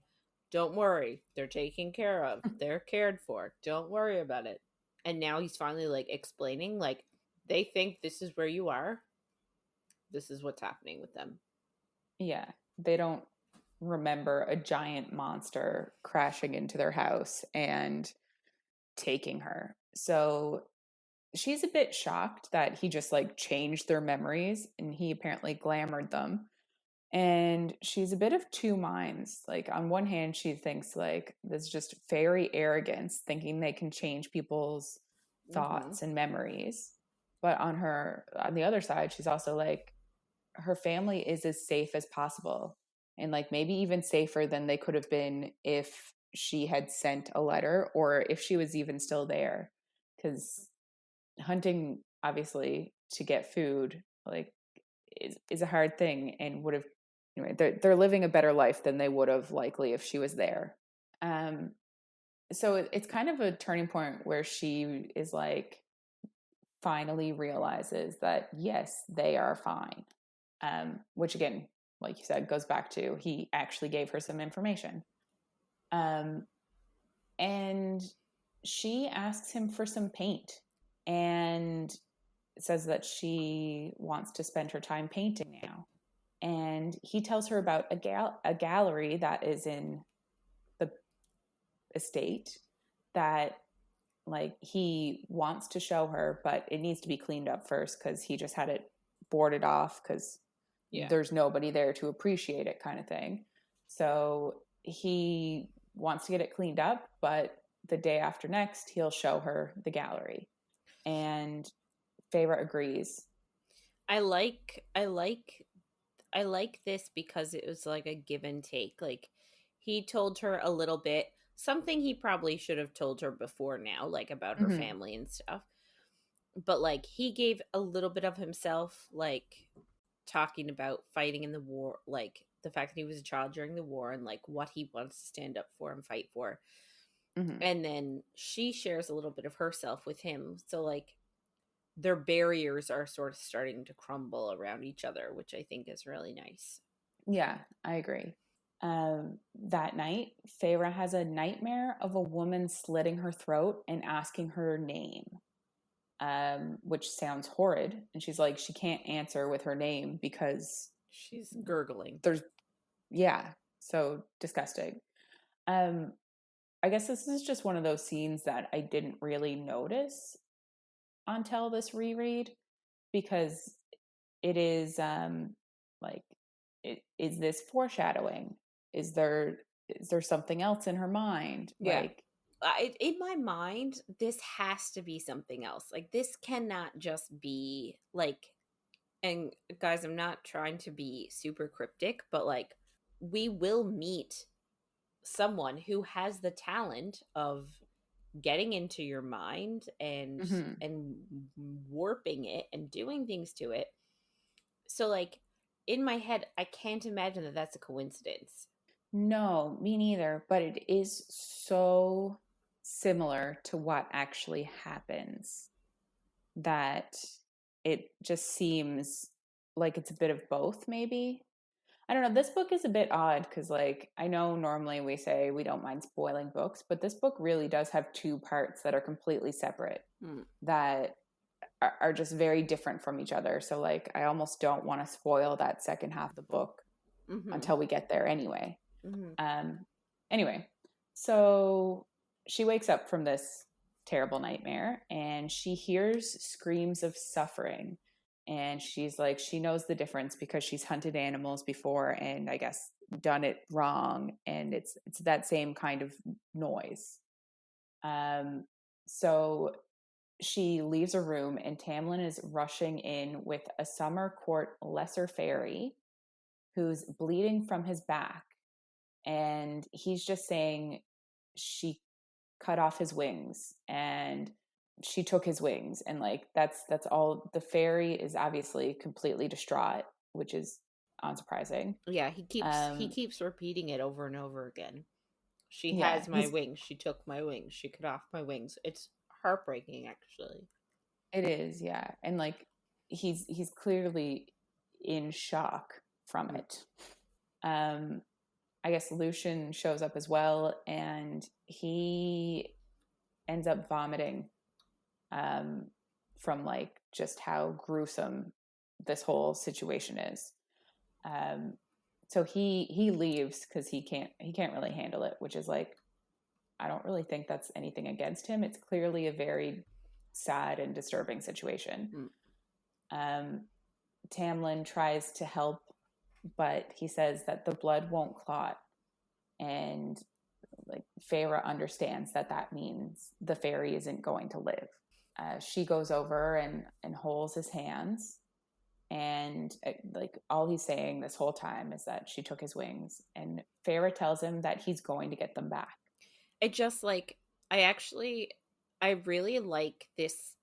don't worry, they're taken care of, they're cared for, don't worry about it. And now he's finally like explaining, like, they think this is where you are, this is what's happening with them. yeah, they don't remember a giant monster crashing into their house and taking her. So she's a bit shocked that he just like changed their memories and he apparently glamored them. And she's a bit of two minds. Like, on one hand, she thinks like this just fairy arrogance, thinking they can change people's thoughts and memories. But on the other side, she's also like, her family is as safe as possible. And like maybe even safer than they could have been if she had sent a letter or if she was even still there. Because hunting, obviously, to get food, like, is a hard thing and would have, anyway, they're living a better life than they would have likely if she was there. So it's kind of a turning point where she is like finally realizes that yes, they are fine. Which again, like you said, goes back to he actually gave her some information. And she asks him for some paint and says that she wants to spend her time painting now. And he tells her about a gallery that is in the estate that like he wants to show her, but it needs to be cleaned up first because he just had it boarded off because Yeah. there's nobody there to appreciate it, kind of thing. So he wants to get it cleaned up, but the day after next, he'll show her the gallery. And Feyre agrees. I like this because it was like a give and take. Like he told her a little bit, something he probably should have told her before now, like about her Mm-hmm. family and stuff. But like he gave a little bit of himself, like talking about fighting in the war, like the fact that he was a child during the war and like what he wants to stand up for and fight for. Mm-hmm. And then she shares a little bit of herself with him. So like their barriers are sort of starting to crumble around each other, which I think is really nice. Yeah, I agree. That night, Feyre has a nightmare of a woman slitting her throat and asking her name, which sounds horrid. And she's like, she can't answer with her name because She's gurgling. there's, yeah, so disgusting. Um, I guess this is just one of those scenes that I didn't really notice until this reread, because it is like, is this foreshadowing? Is there something else in her mind? Yeah. Like, In my mind, this has to be something else. Like, this cannot just be like, and guys, I'm not trying to be super cryptic, but like, we will meet someone who has the talent of getting into your mind mhm. and warping it and doing things to it. So like in my head, I can't imagine that that's a coincidence. No, me neither. But it is so similar to what actually happens that it just seems like it's a bit of both, maybe. I don't know. This book is a bit odd because, like, I know normally we say we don't mind spoiling books, but this book really does have two parts that are completely separate, Hmm. that are just very different from each other. So, like, I almost don't want to spoil that second half of the book Mm-hmm. until we get there anyway. Mm-hmm. Um, anyway, so she wakes up from this terrible nightmare and she hears screams of suffering. And she's like, she knows the difference because she's hunted animals before and I guess done it wrong. And it's that same kind of noise. Um, so she leaves a room and Tamlin is rushing in with a summer court lesser fairy who's bleeding from his back, and he's just saying she cut off his wings and she took his wings, and like that's all. The fairy is obviously completely distraught, which is unsurprising. Yeah, he um keeps repeating it over and over again. She yeah, has my he's wings. She took my wings. She cut off my wings. It's heartbreaking, actually. it is, yeah, and like he's clearly in shock from Mm. it. um I guess Lucien shows up as well, and he ends up vomiting, um, from like just how gruesome this whole situation is. Um, so he leaves because he can't really handle it, which is like, I don't really think that's anything against him. It's clearly a very sad and disturbing situation. Mm. Um, Tamlin tries to help, but he says that the blood won't clot, and like Feyre understands that that means the fairy isn't going to live. She goes over and holds his hands, and like all he's saying this whole time is that she took his wings, and Feyre tells him that he's going to get them back. It just like I really like this,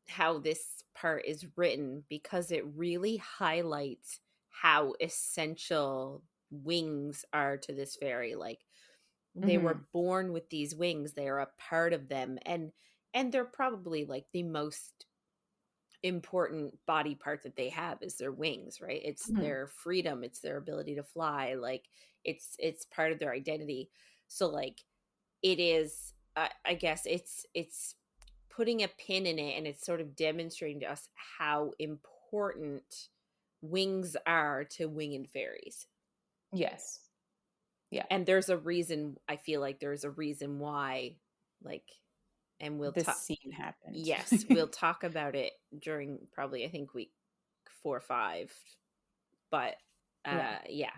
how this part is written, because it really highlights how essential wings are to this fairy. Like they Mm-hmm. were born with these wings, they are a part of them, and they're probably like the most important body part that they have is their wings, right? It's Mm-hmm. their freedom, it's their ability to fly, like it's part of their identity. So like it is, I guess it's putting a pin in it, and it's sort of demonstrating to us how important wings are to winged fairies. Yes. Yeah. And there's a reason, I feel like there's a reason why, like, and we'll This talk, scene happened. yes, we'll talk about it during probably I think week 4 or 5, But Yeah. yeah,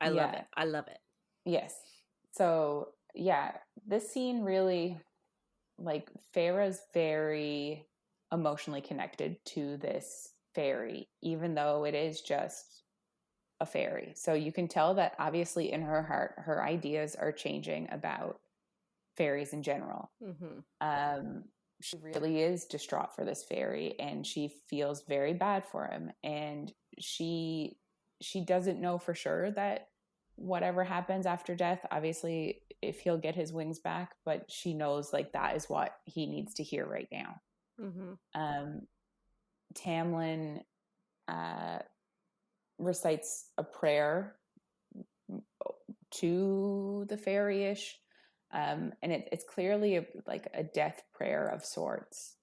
I love Yeah. it. I love it. Yes. So yeah, this scene really, like, Feyre's very emotionally connected to this fairy, even though it is just a fairy. So you can tell that obviously in her heart, her ideas are changing about fairies in general. Mm-hmm. Um, she really is distraught for this fairy, and she feels very bad for him. And she doesn't know for sure that whatever happens after death, obviously, if he'll get his wings back, but she knows like that is what he needs to hear right now. Mm-hmm. Um, Tamlin uh, recites a prayer to the fairy-ish, and it's clearly like a death prayer of sorts,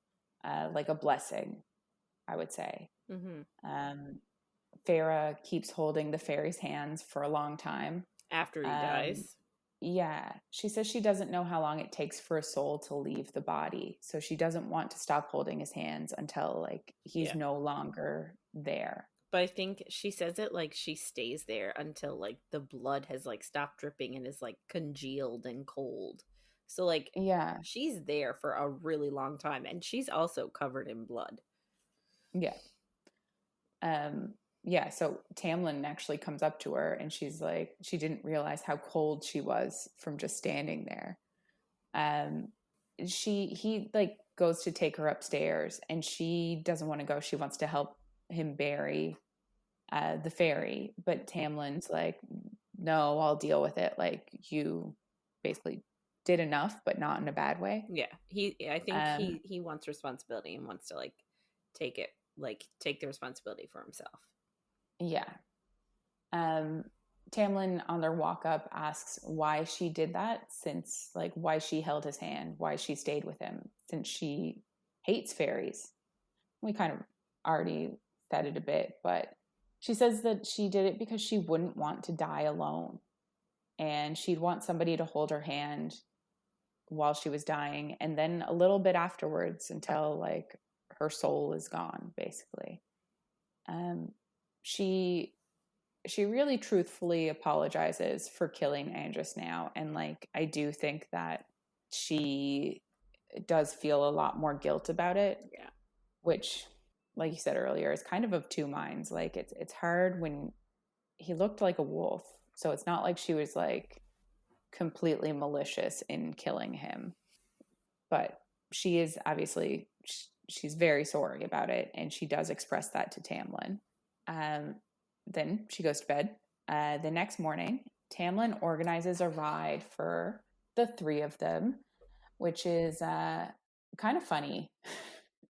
like a blessing, I would say. Mm-hmm. Feyre keeps holding the fairy's hands for a long time. After he Um, dies. yeah, she says she doesn't know how long it takes for a soul to leave the body, so she doesn't want to stop holding his hands until like he's Yeah. no longer there. But I think she says it like she stays there until like the blood has like stopped dripping and is like congealed and cold. So like Yeah, she's there for a really long time, and she's also covered in blood. yeah. Um, yeah, so Tamlin actually comes up to her and she's like, she didn't realize how cold she was from just standing there. Um, he like goes to take her upstairs and she doesn't want to go. She wants to help him bury the fairy, but Tamlin's like, no, I'll deal with it. Like, you basically did enough, but not in a bad way. Yeah. I think Um, he wants responsibility and wants to like take it, like take the responsibility for himself. yeah. Um, Tamlin on their walk up asks why she did that, since like why she held his hand, why she stayed with him, since she hates fairies. We kind of already said it a bit, but she says that she did it because she wouldn't want to die alone, and she'd want somebody to hold her hand while she was dying, and then a little bit afterwards until like her soul is gone, basically. Um, she she really truthfully apologizes for killing Andros now, and like I do think that she does feel a lot more guilt about it, Yeah. which, like you said earlier, is kind of two minds. Like it's hard when he looked like a wolf, so it's not like she was like completely malicious in killing him, but she is obviously, she's very sorry about it, and she does express that to Tamlin. Um, then she goes to bed. The next morning, Tamlin organizes a ride for the three of them, which is kind of funny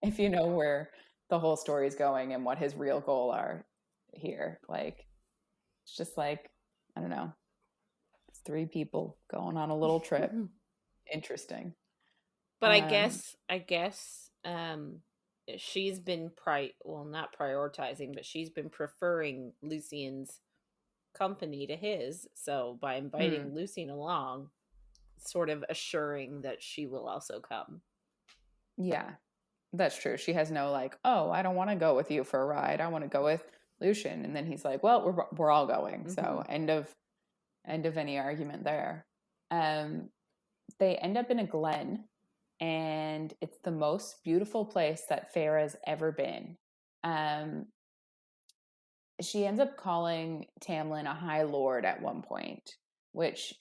if you know where the whole story is going and what his real goal are here. Like, it's just like, I don't know, it's three people going on a little trip. Interesting. But Um, I guess she's been well, not prioritizing, but she's been preferring Lucien's company to his. So by hmm, inviting Lucien along, sort of assuring that she will also come. yeah, that's true. She has no like, oh, I don't want to go with you for a ride. I want to go with Lucian. And then he's like, well, we're all going. Mm-hmm. So end of any argument there. Um, they end up in a glen, and it's the most beautiful place that Feyre has ever been. Um, she ends up calling Tamlin a high lord at one point, which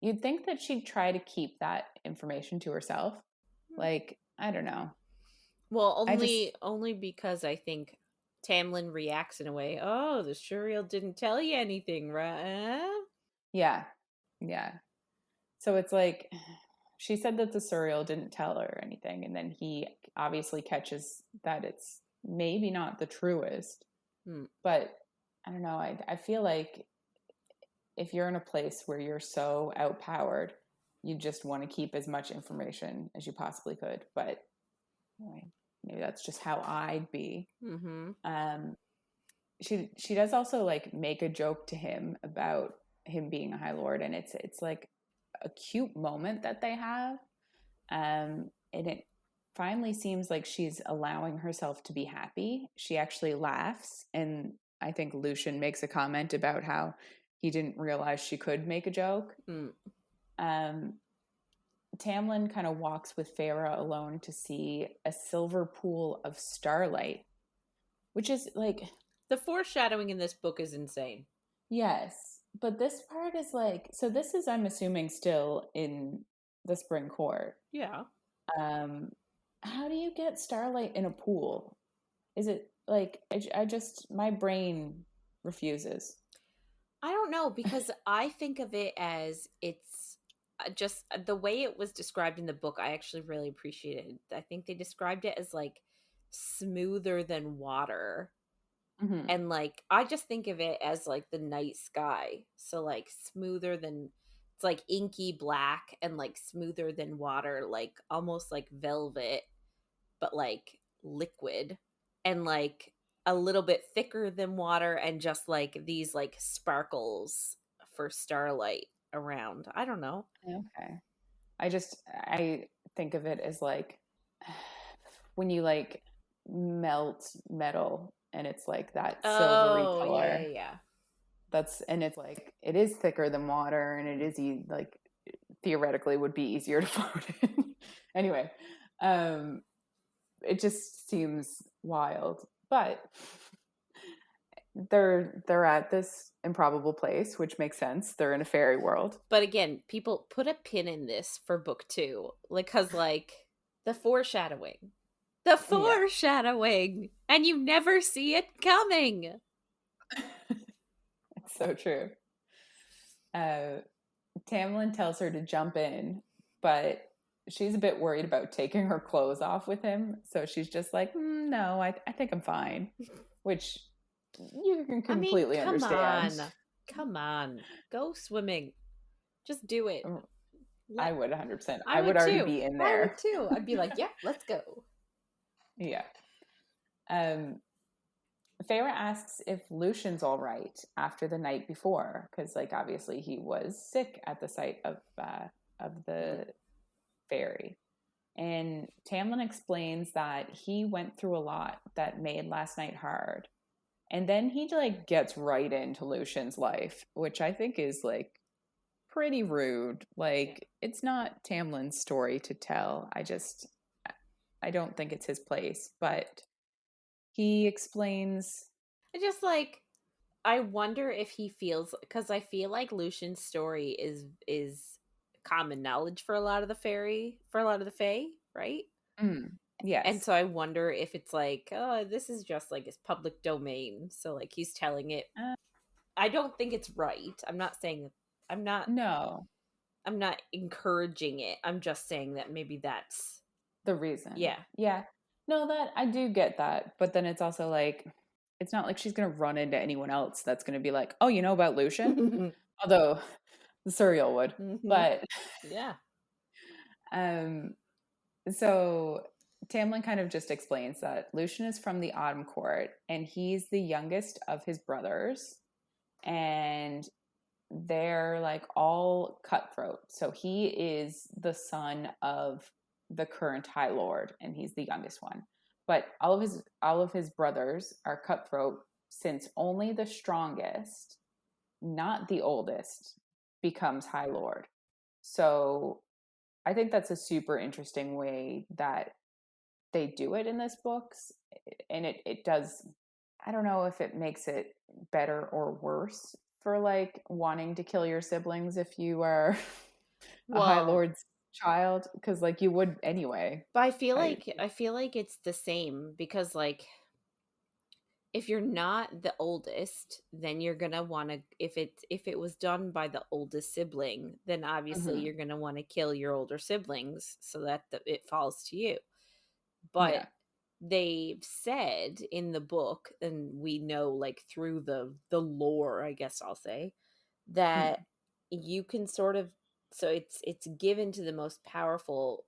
you'd think that she'd try to keep that information to herself. Like, I don't know. Well, I just, only because I think Tamlin reacts in a way. Oh, the suriel didn't tell you anything, right? yeah, yeah. So it's like she said that the Suriel didn't tell her anything, and then he obviously catches that it's maybe not the truest. Hmm. But I don't know. I feel like if you're in a place where you're so outpowered, you just want to keep as much information as you possibly could. But anyway, maybe that's just how I'd be. Mm-hmm. Um, she does also like make a joke to him about him being a high lord, and it's like a cute moment that they have, and it finally seems like she's allowing herself to be happy. She actually laughs, and I think Lucien makes a comment about how he didn't realize she could make a joke. Um, Tamlin kind of walks with Feyre alone to see a silver pool of starlight, which is like, the foreshadowing in this book is insane. yes, but this part is like, so this is, I'm assuming, still in the Spring Court. Yeah. Um, how do you get starlight in a pool? Is it like, I just, my brain refuses. I don't know, because I think of it as it's just the way it was described in the book. I actually really appreciated. I think they described it as like smoother than water. Mm-hmm. And like I just think of it as like the night sky. So like smoother than, it's like inky black and like smoother than water, like almost like velvet, but like liquid, and like a little bit thicker than water, and just like these like sparkles for starlight around. I don't know. Okay. I think of it as like when you like melt metal and it's like that silvery Oh, yeah, color. yeah, yeah. That's, and it's like it is thicker than water, and it is like theoretically would be easier to float in. Anyway, um it just seems wild. But they're at this improbable place, which makes sense. They're in a fairy world. But again, people put a pin in this for book 2, like, cuz like the foreshadowing. The Yeah. foreshadowing, and you never see it coming. It's so true. Tamlin tells her to jump in, but she's a bit worried about taking her clothes off with him. So she's just like, no, I think I'm fine, which you can I mean, completely come understand. on. Come on. Go swimming. Just do it. I would 100%. I I would would already too. be in I there. would too. I'd be like, yeah, let's go. Yeah. Feyre asks if Lucian's all right after the night before, because like obviously he was sick at the sight of the fairy. And Tamlin explains that he went through a lot that made last night hard. And then he like gets right into Lucian's life, which I think is like pretty rude. Like it's not Tamlin's story to tell. I don't think it's his place, but he explains. I just like, I wonder if he feels, because I feel like Lucian's story is common knowledge for a lot of the fae, right? And Yes. so I wonder if it's like, oh, this is just like his public domain. So like he's telling it. I don't think it's right. I'm not saying, I'm not No, I'm not encouraging it. I'm just saying that maybe that's, the reason. yeah. Yeah. No, that I do get that. But then it's also like, it's not like she's going to run into anyone else that's going to be like, oh, you know about Lucian? Although the suriel would. But Yeah. um, so Tamlin kind of just explains that Lucian is from the Autumn Court and he's the youngest of his brothers. And they're like all cutthroat. So he is the son of the current High Lord, and he's the youngest one. But all of his brothers are cutthroat, since only the strongest, not the oldest, becomes High Lord. So I think that's a super interesting way that they do it in this books. And it does, I don't know if it makes it better or worse for like wanting to kill your siblings if you are a High Well, Lord's child, because like you would anyway. but I feel like it's the same, because like if you're not the oldest, then you're gonna want to, if it was done by the oldest sibling, then obviously Mm-hmm. you're gonna want to kill your older siblings so that it falls to you. But Yeah. they've said in the book, and we know like through the lore, I guess I'll say, that Mm. you can sort of, so it's given to the most powerful,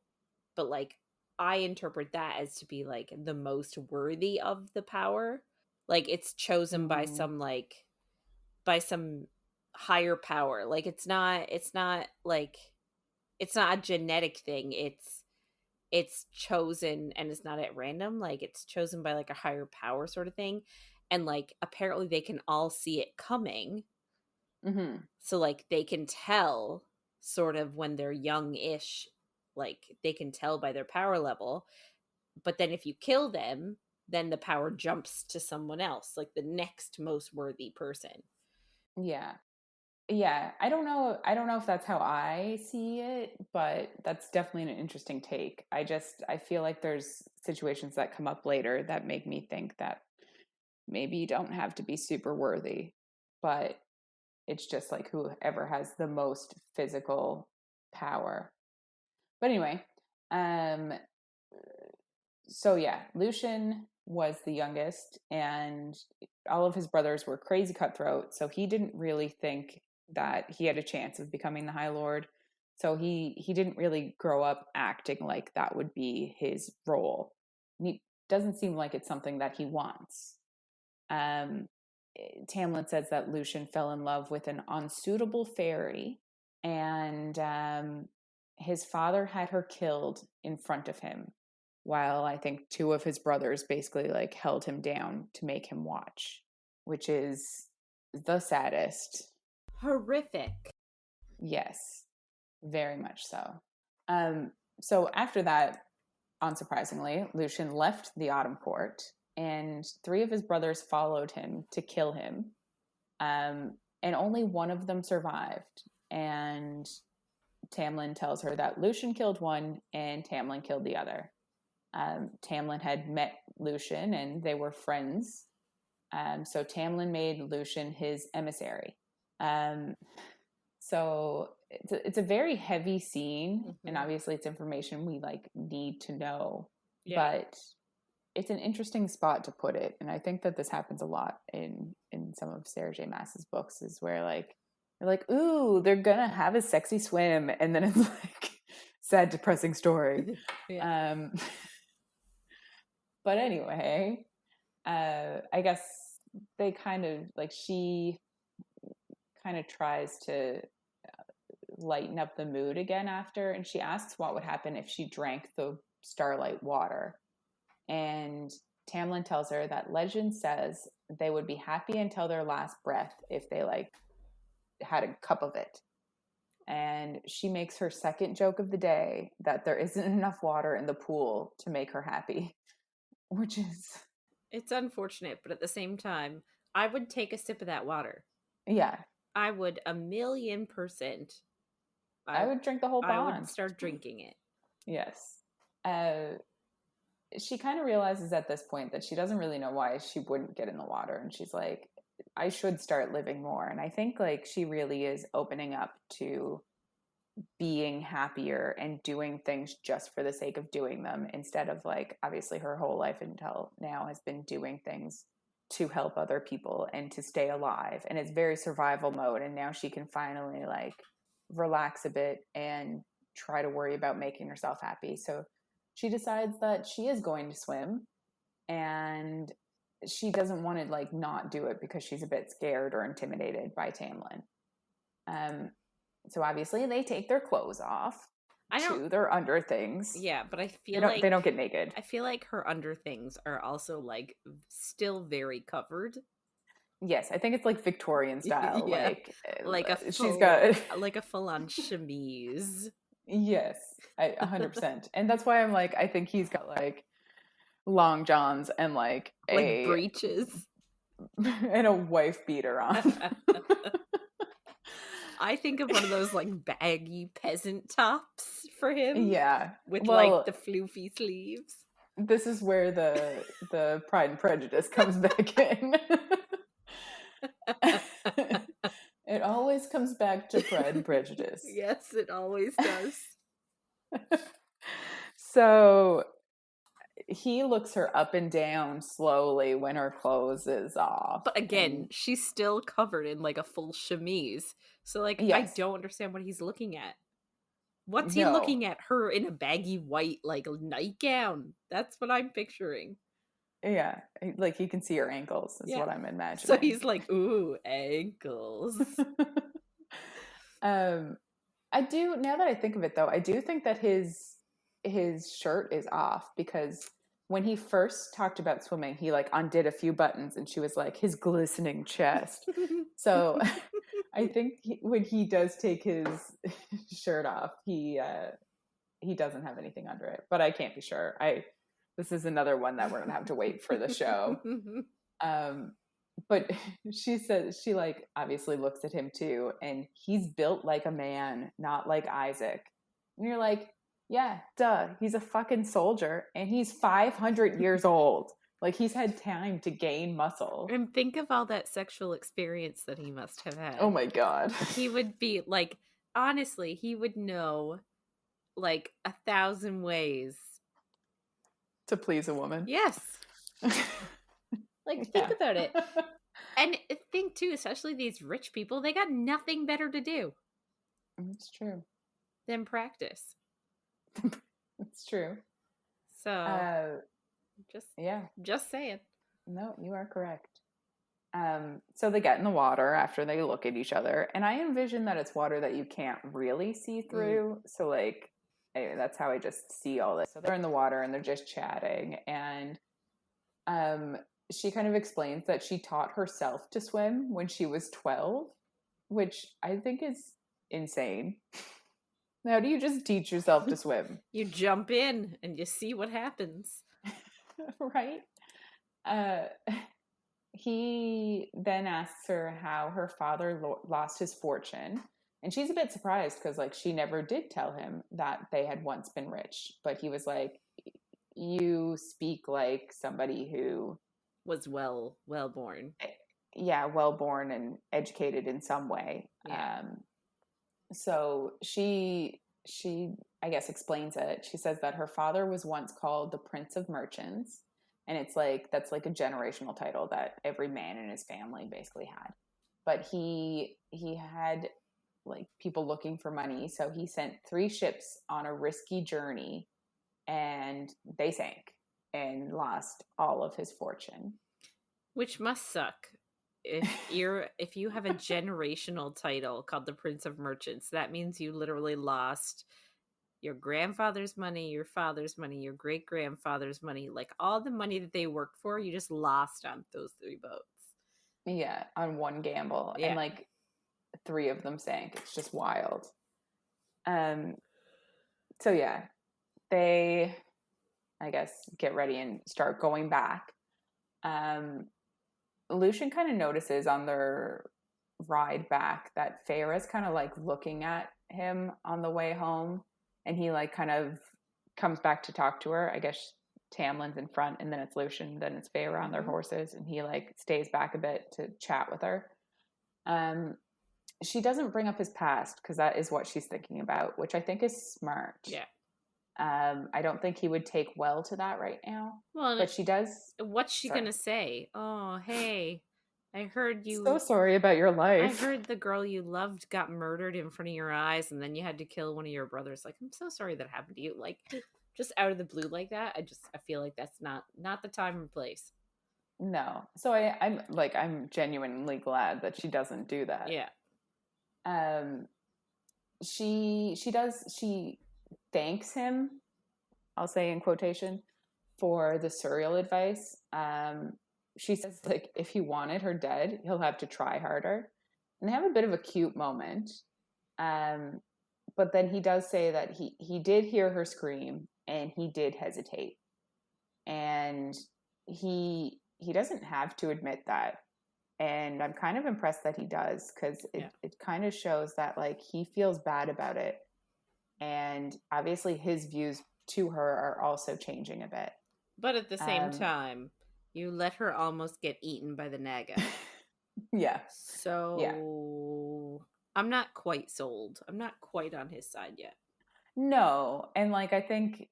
but like I interpret that as to be like the most worthy of the power. Like it's chosen by Mm. some like, by some higher power. Like it's not like, it's not a genetic thing. It's chosen, and it's not at random. Like it's chosen by like a higher power sort of thing. and like apparently they can all see it coming. Mm-hmm. So like they can tell sort of when they're young-ish, like they can tell by their power level. But then if you kill them, then the power jumps to someone else, like the next most worthy person. Yeah. Yeah. I don't know if that's how I see it, but that's definitely an interesting take. I feel like there's situations that come up later that make me think that maybe you don't have to be super worthy, but it's just like whoever has the most physical power. But anyway, um, so yeah, Lucian was the youngest, and all of his brothers were crazy cutthroat. So he didn't really think that he had a chance of becoming the High Lord. So he didn't really grow up acting like that would be his role. He doesn't seem like it's something that he wants. Um, Tamlin says that Lucian fell in love with an unsuitable fairy, and his father had her killed in front of him, while I think two of his brothers basically like held him down to make him watch, which is the saddest. Horrific. Yes, very much so. Um, so after that, unsurprisingly, Lucian left the Autumn Court, and three of his brothers followed him to kill him. And only one of them survived. And Tamlin tells her that Lucian killed one and Tamlin killed the other. Tamlin had met Lucian and they were friends. So Tamlin made Lucian his emissary. Um, so it's a very heavy scene, and obviously it's information we like need to know. Yeah. But it's an interesting spot to put it, and I think that this happens a lot in some of Sarah J Maas's books, is where like they're like, ooh, they're gonna have a sexy swim, and then it's like sad, depressing story. Yeah. But anyway, I guess they kind of like she kind of tries to lighten up the mood again after, and she asks what would happen if she drank the starlight water. And Tamlin tells her that legend says they would be happy until their last breath if they like had a cup of it. And she makes her second joke of the day that there isn't enough water in the pool to make her happy, which is, It's unfortunate, but at the same time, I would take a sip of that water. yeah, I would 1,000,000%. I would drink the whole I would pond. start drinking it. Yes. She kind of realizes at this point that she doesn't really know why she wouldn't get in the water. And she's like, I should start living more. And I think like she really is opening up to being happier and doing things just for the sake of doing them, instead of like, obviously her whole life until now has been doing things to help other people and to stay alive. And it's very survival mode. And now she can finally like relax a bit and try to worry about making herself happy. So she decides that she is going to swim, and she doesn't want to like not do it because she's a bit scared or intimidated by Tamlin. So obviously they take their clothes off to their under things. Yeah, but I feel they don't get naked. I feel like her under things are also like still very covered. Yes, I think it's like Victorian style. Yeah. Like a she's got like a full-on chemise. Yes, 100%. And that's why I'm like, I think he's got like long johns and like breeches and a wife beater on. I think of one of those like baggy peasant tops for him. Yeah, with like the floofy sleeves. This is where the Pride and Prejudice comes back in. It always comes back to Pride and Prejudice. Yes, it always does. So he looks her up and down slowly when her clothes is off. But again, she's still covered in like a full chemise. So like, yes. I don't understand what he's looking at. What's he looking at? Her in a baggy white like nightgown. That's what I'm picturing. Yeah, like he can see her ankles is what I'm imagining. So he's like, ooh, ankles. I do, now that I think of it though, I do think that his shirt is off, because when he first talked about swimming, he like undid a few buttons and she was like, his glistening chest. So I think when he does take his shirt off, he doesn't have anything under it, but I can't be sure. This is another one that we're gonna have to wait for the show. But she says, she like obviously looks at him too, and he's built like a man, not like Isaac. And you're like, yeah, duh, he's a fucking soldier and he's 500 years old. Like he's had time to gain muscle. And think of all that sexual experience that he must have had. Oh my God. He would be like, honestly, he would know like 1,000 ways to please a woman. Yes. Like, think about it. And think too, especially these rich people, they got nothing better to do. It's true. Than practice. It's true. So just saying. No, you are correct. So they get in the water after they look at each other, and I envision that it's water that you can't really see through. So like, anyway, that's how I just see all this. So they're in the water and they're just chatting, and she kind of explains that she taught herself to swim when she was 12, which I think is insane. How do you just teach yourself to swim? You jump in and you see what happens. Right? He then asks her how her father lost his fortune. And she's a bit surprised because like she never did tell him that they had once been rich. But he was like, you speak like somebody who was well born. Yeah, well born and educated in some way. Yeah. So she I guess explains it. She says that her father was once called the Prince of Merchants, and it's like that's like a generational title that every man in his family basically had. But he had like people looking for money, so he sent 3 ships on a risky journey, and they sank and lost all of his fortune. Which must suck. If you have a generational title called the Prince of Merchants, that means you literally lost your grandfather's money, your father's money, your great grandfather's money, like all the money that they worked for, you just lost on those 3 boats. Yeah, on one gamble. Yeah. And like 3 of them sank. It's just wild. So yeah, they I guess get ready and start going back. Lucien kind of notices on their ride back that Feyre's kind of like looking at him on the way home, and he like kind of comes back to talk to her. I guess Tamlin's in front, and then it's Lucien, then it's Feyre on their horses, and he like stays back a bit to chat with her. She doesn't bring up his past because that is what she's thinking about, which I think is smart. Yeah. I don't think he would take well to that right now. Well, but she does. What's she gonna say? Oh, hey, I heard you. So sorry about your life. I heard the girl you loved got murdered in front of your eyes, and then you had to kill one of your brothers. Like, I'm so sorry that happened to you. Like, just out of the blue like that. I feel like that's not the time and place. No. So I'm genuinely glad that she doesn't do that. Yeah. She thanks him, I'll say in quotation, for the suriel advice. She says, like, if he wanted her dead, he'll have to try harder. And they have a bit of a cute moment. But then he does say that he did hear her scream and he did hesitate. And he doesn't have to admit that. And I'm kind of impressed that he does, because it kind of shows that like he feels bad about it. And obviously his views to her are also changing a bit. But at the same time, you let her almost get eaten by the naga. Yeah. So yeah. I'm not quite sold. I'm not quite on his side yet. No. And like, I think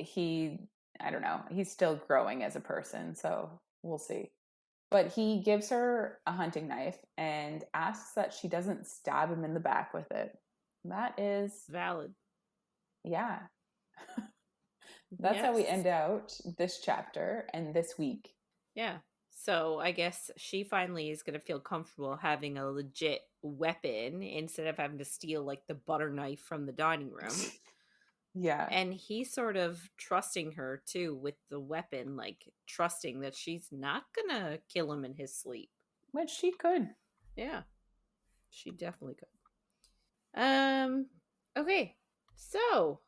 I don't know, he's still growing as a person. So we'll see. But he gives her a hunting knife and asks that she doesn't stab him in the back with it. That is valid. Yeah. That's how we end out this chapter and this week. Yeah. So I guess she finally is going to feel comfortable having a legit weapon instead of having to steal like the butter knife from the dining room. Yeah. And he's sort of trusting her too with the weapon, like trusting that she's not gonna kill him in his sleep. Which she could. Yeah, she definitely could. Okay. So,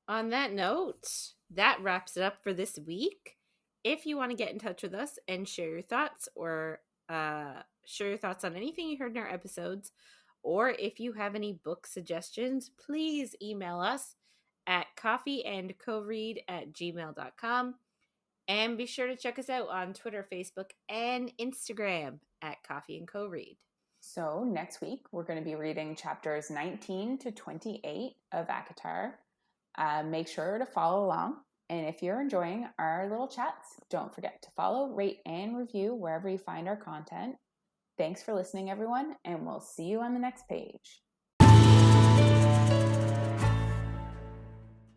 on that note, that wraps it up for this week. If you want to get in touch with us and share your thoughts or share your thoughts on anything you heard in our episodes, or if you have any book suggestions, please email us at coffeeandcoread@gmail.com. And be sure to check us out on Twitter, Facebook, and Instagram at Coffee and Co Read. So next week, we're going to be reading chapters 19 to 28 of ACOTAR. Make sure to follow along. And if you're enjoying our little chats, don't forget to follow, rate, and review wherever you find our content. Thanks for listening, everyone, and we'll see you on the next page.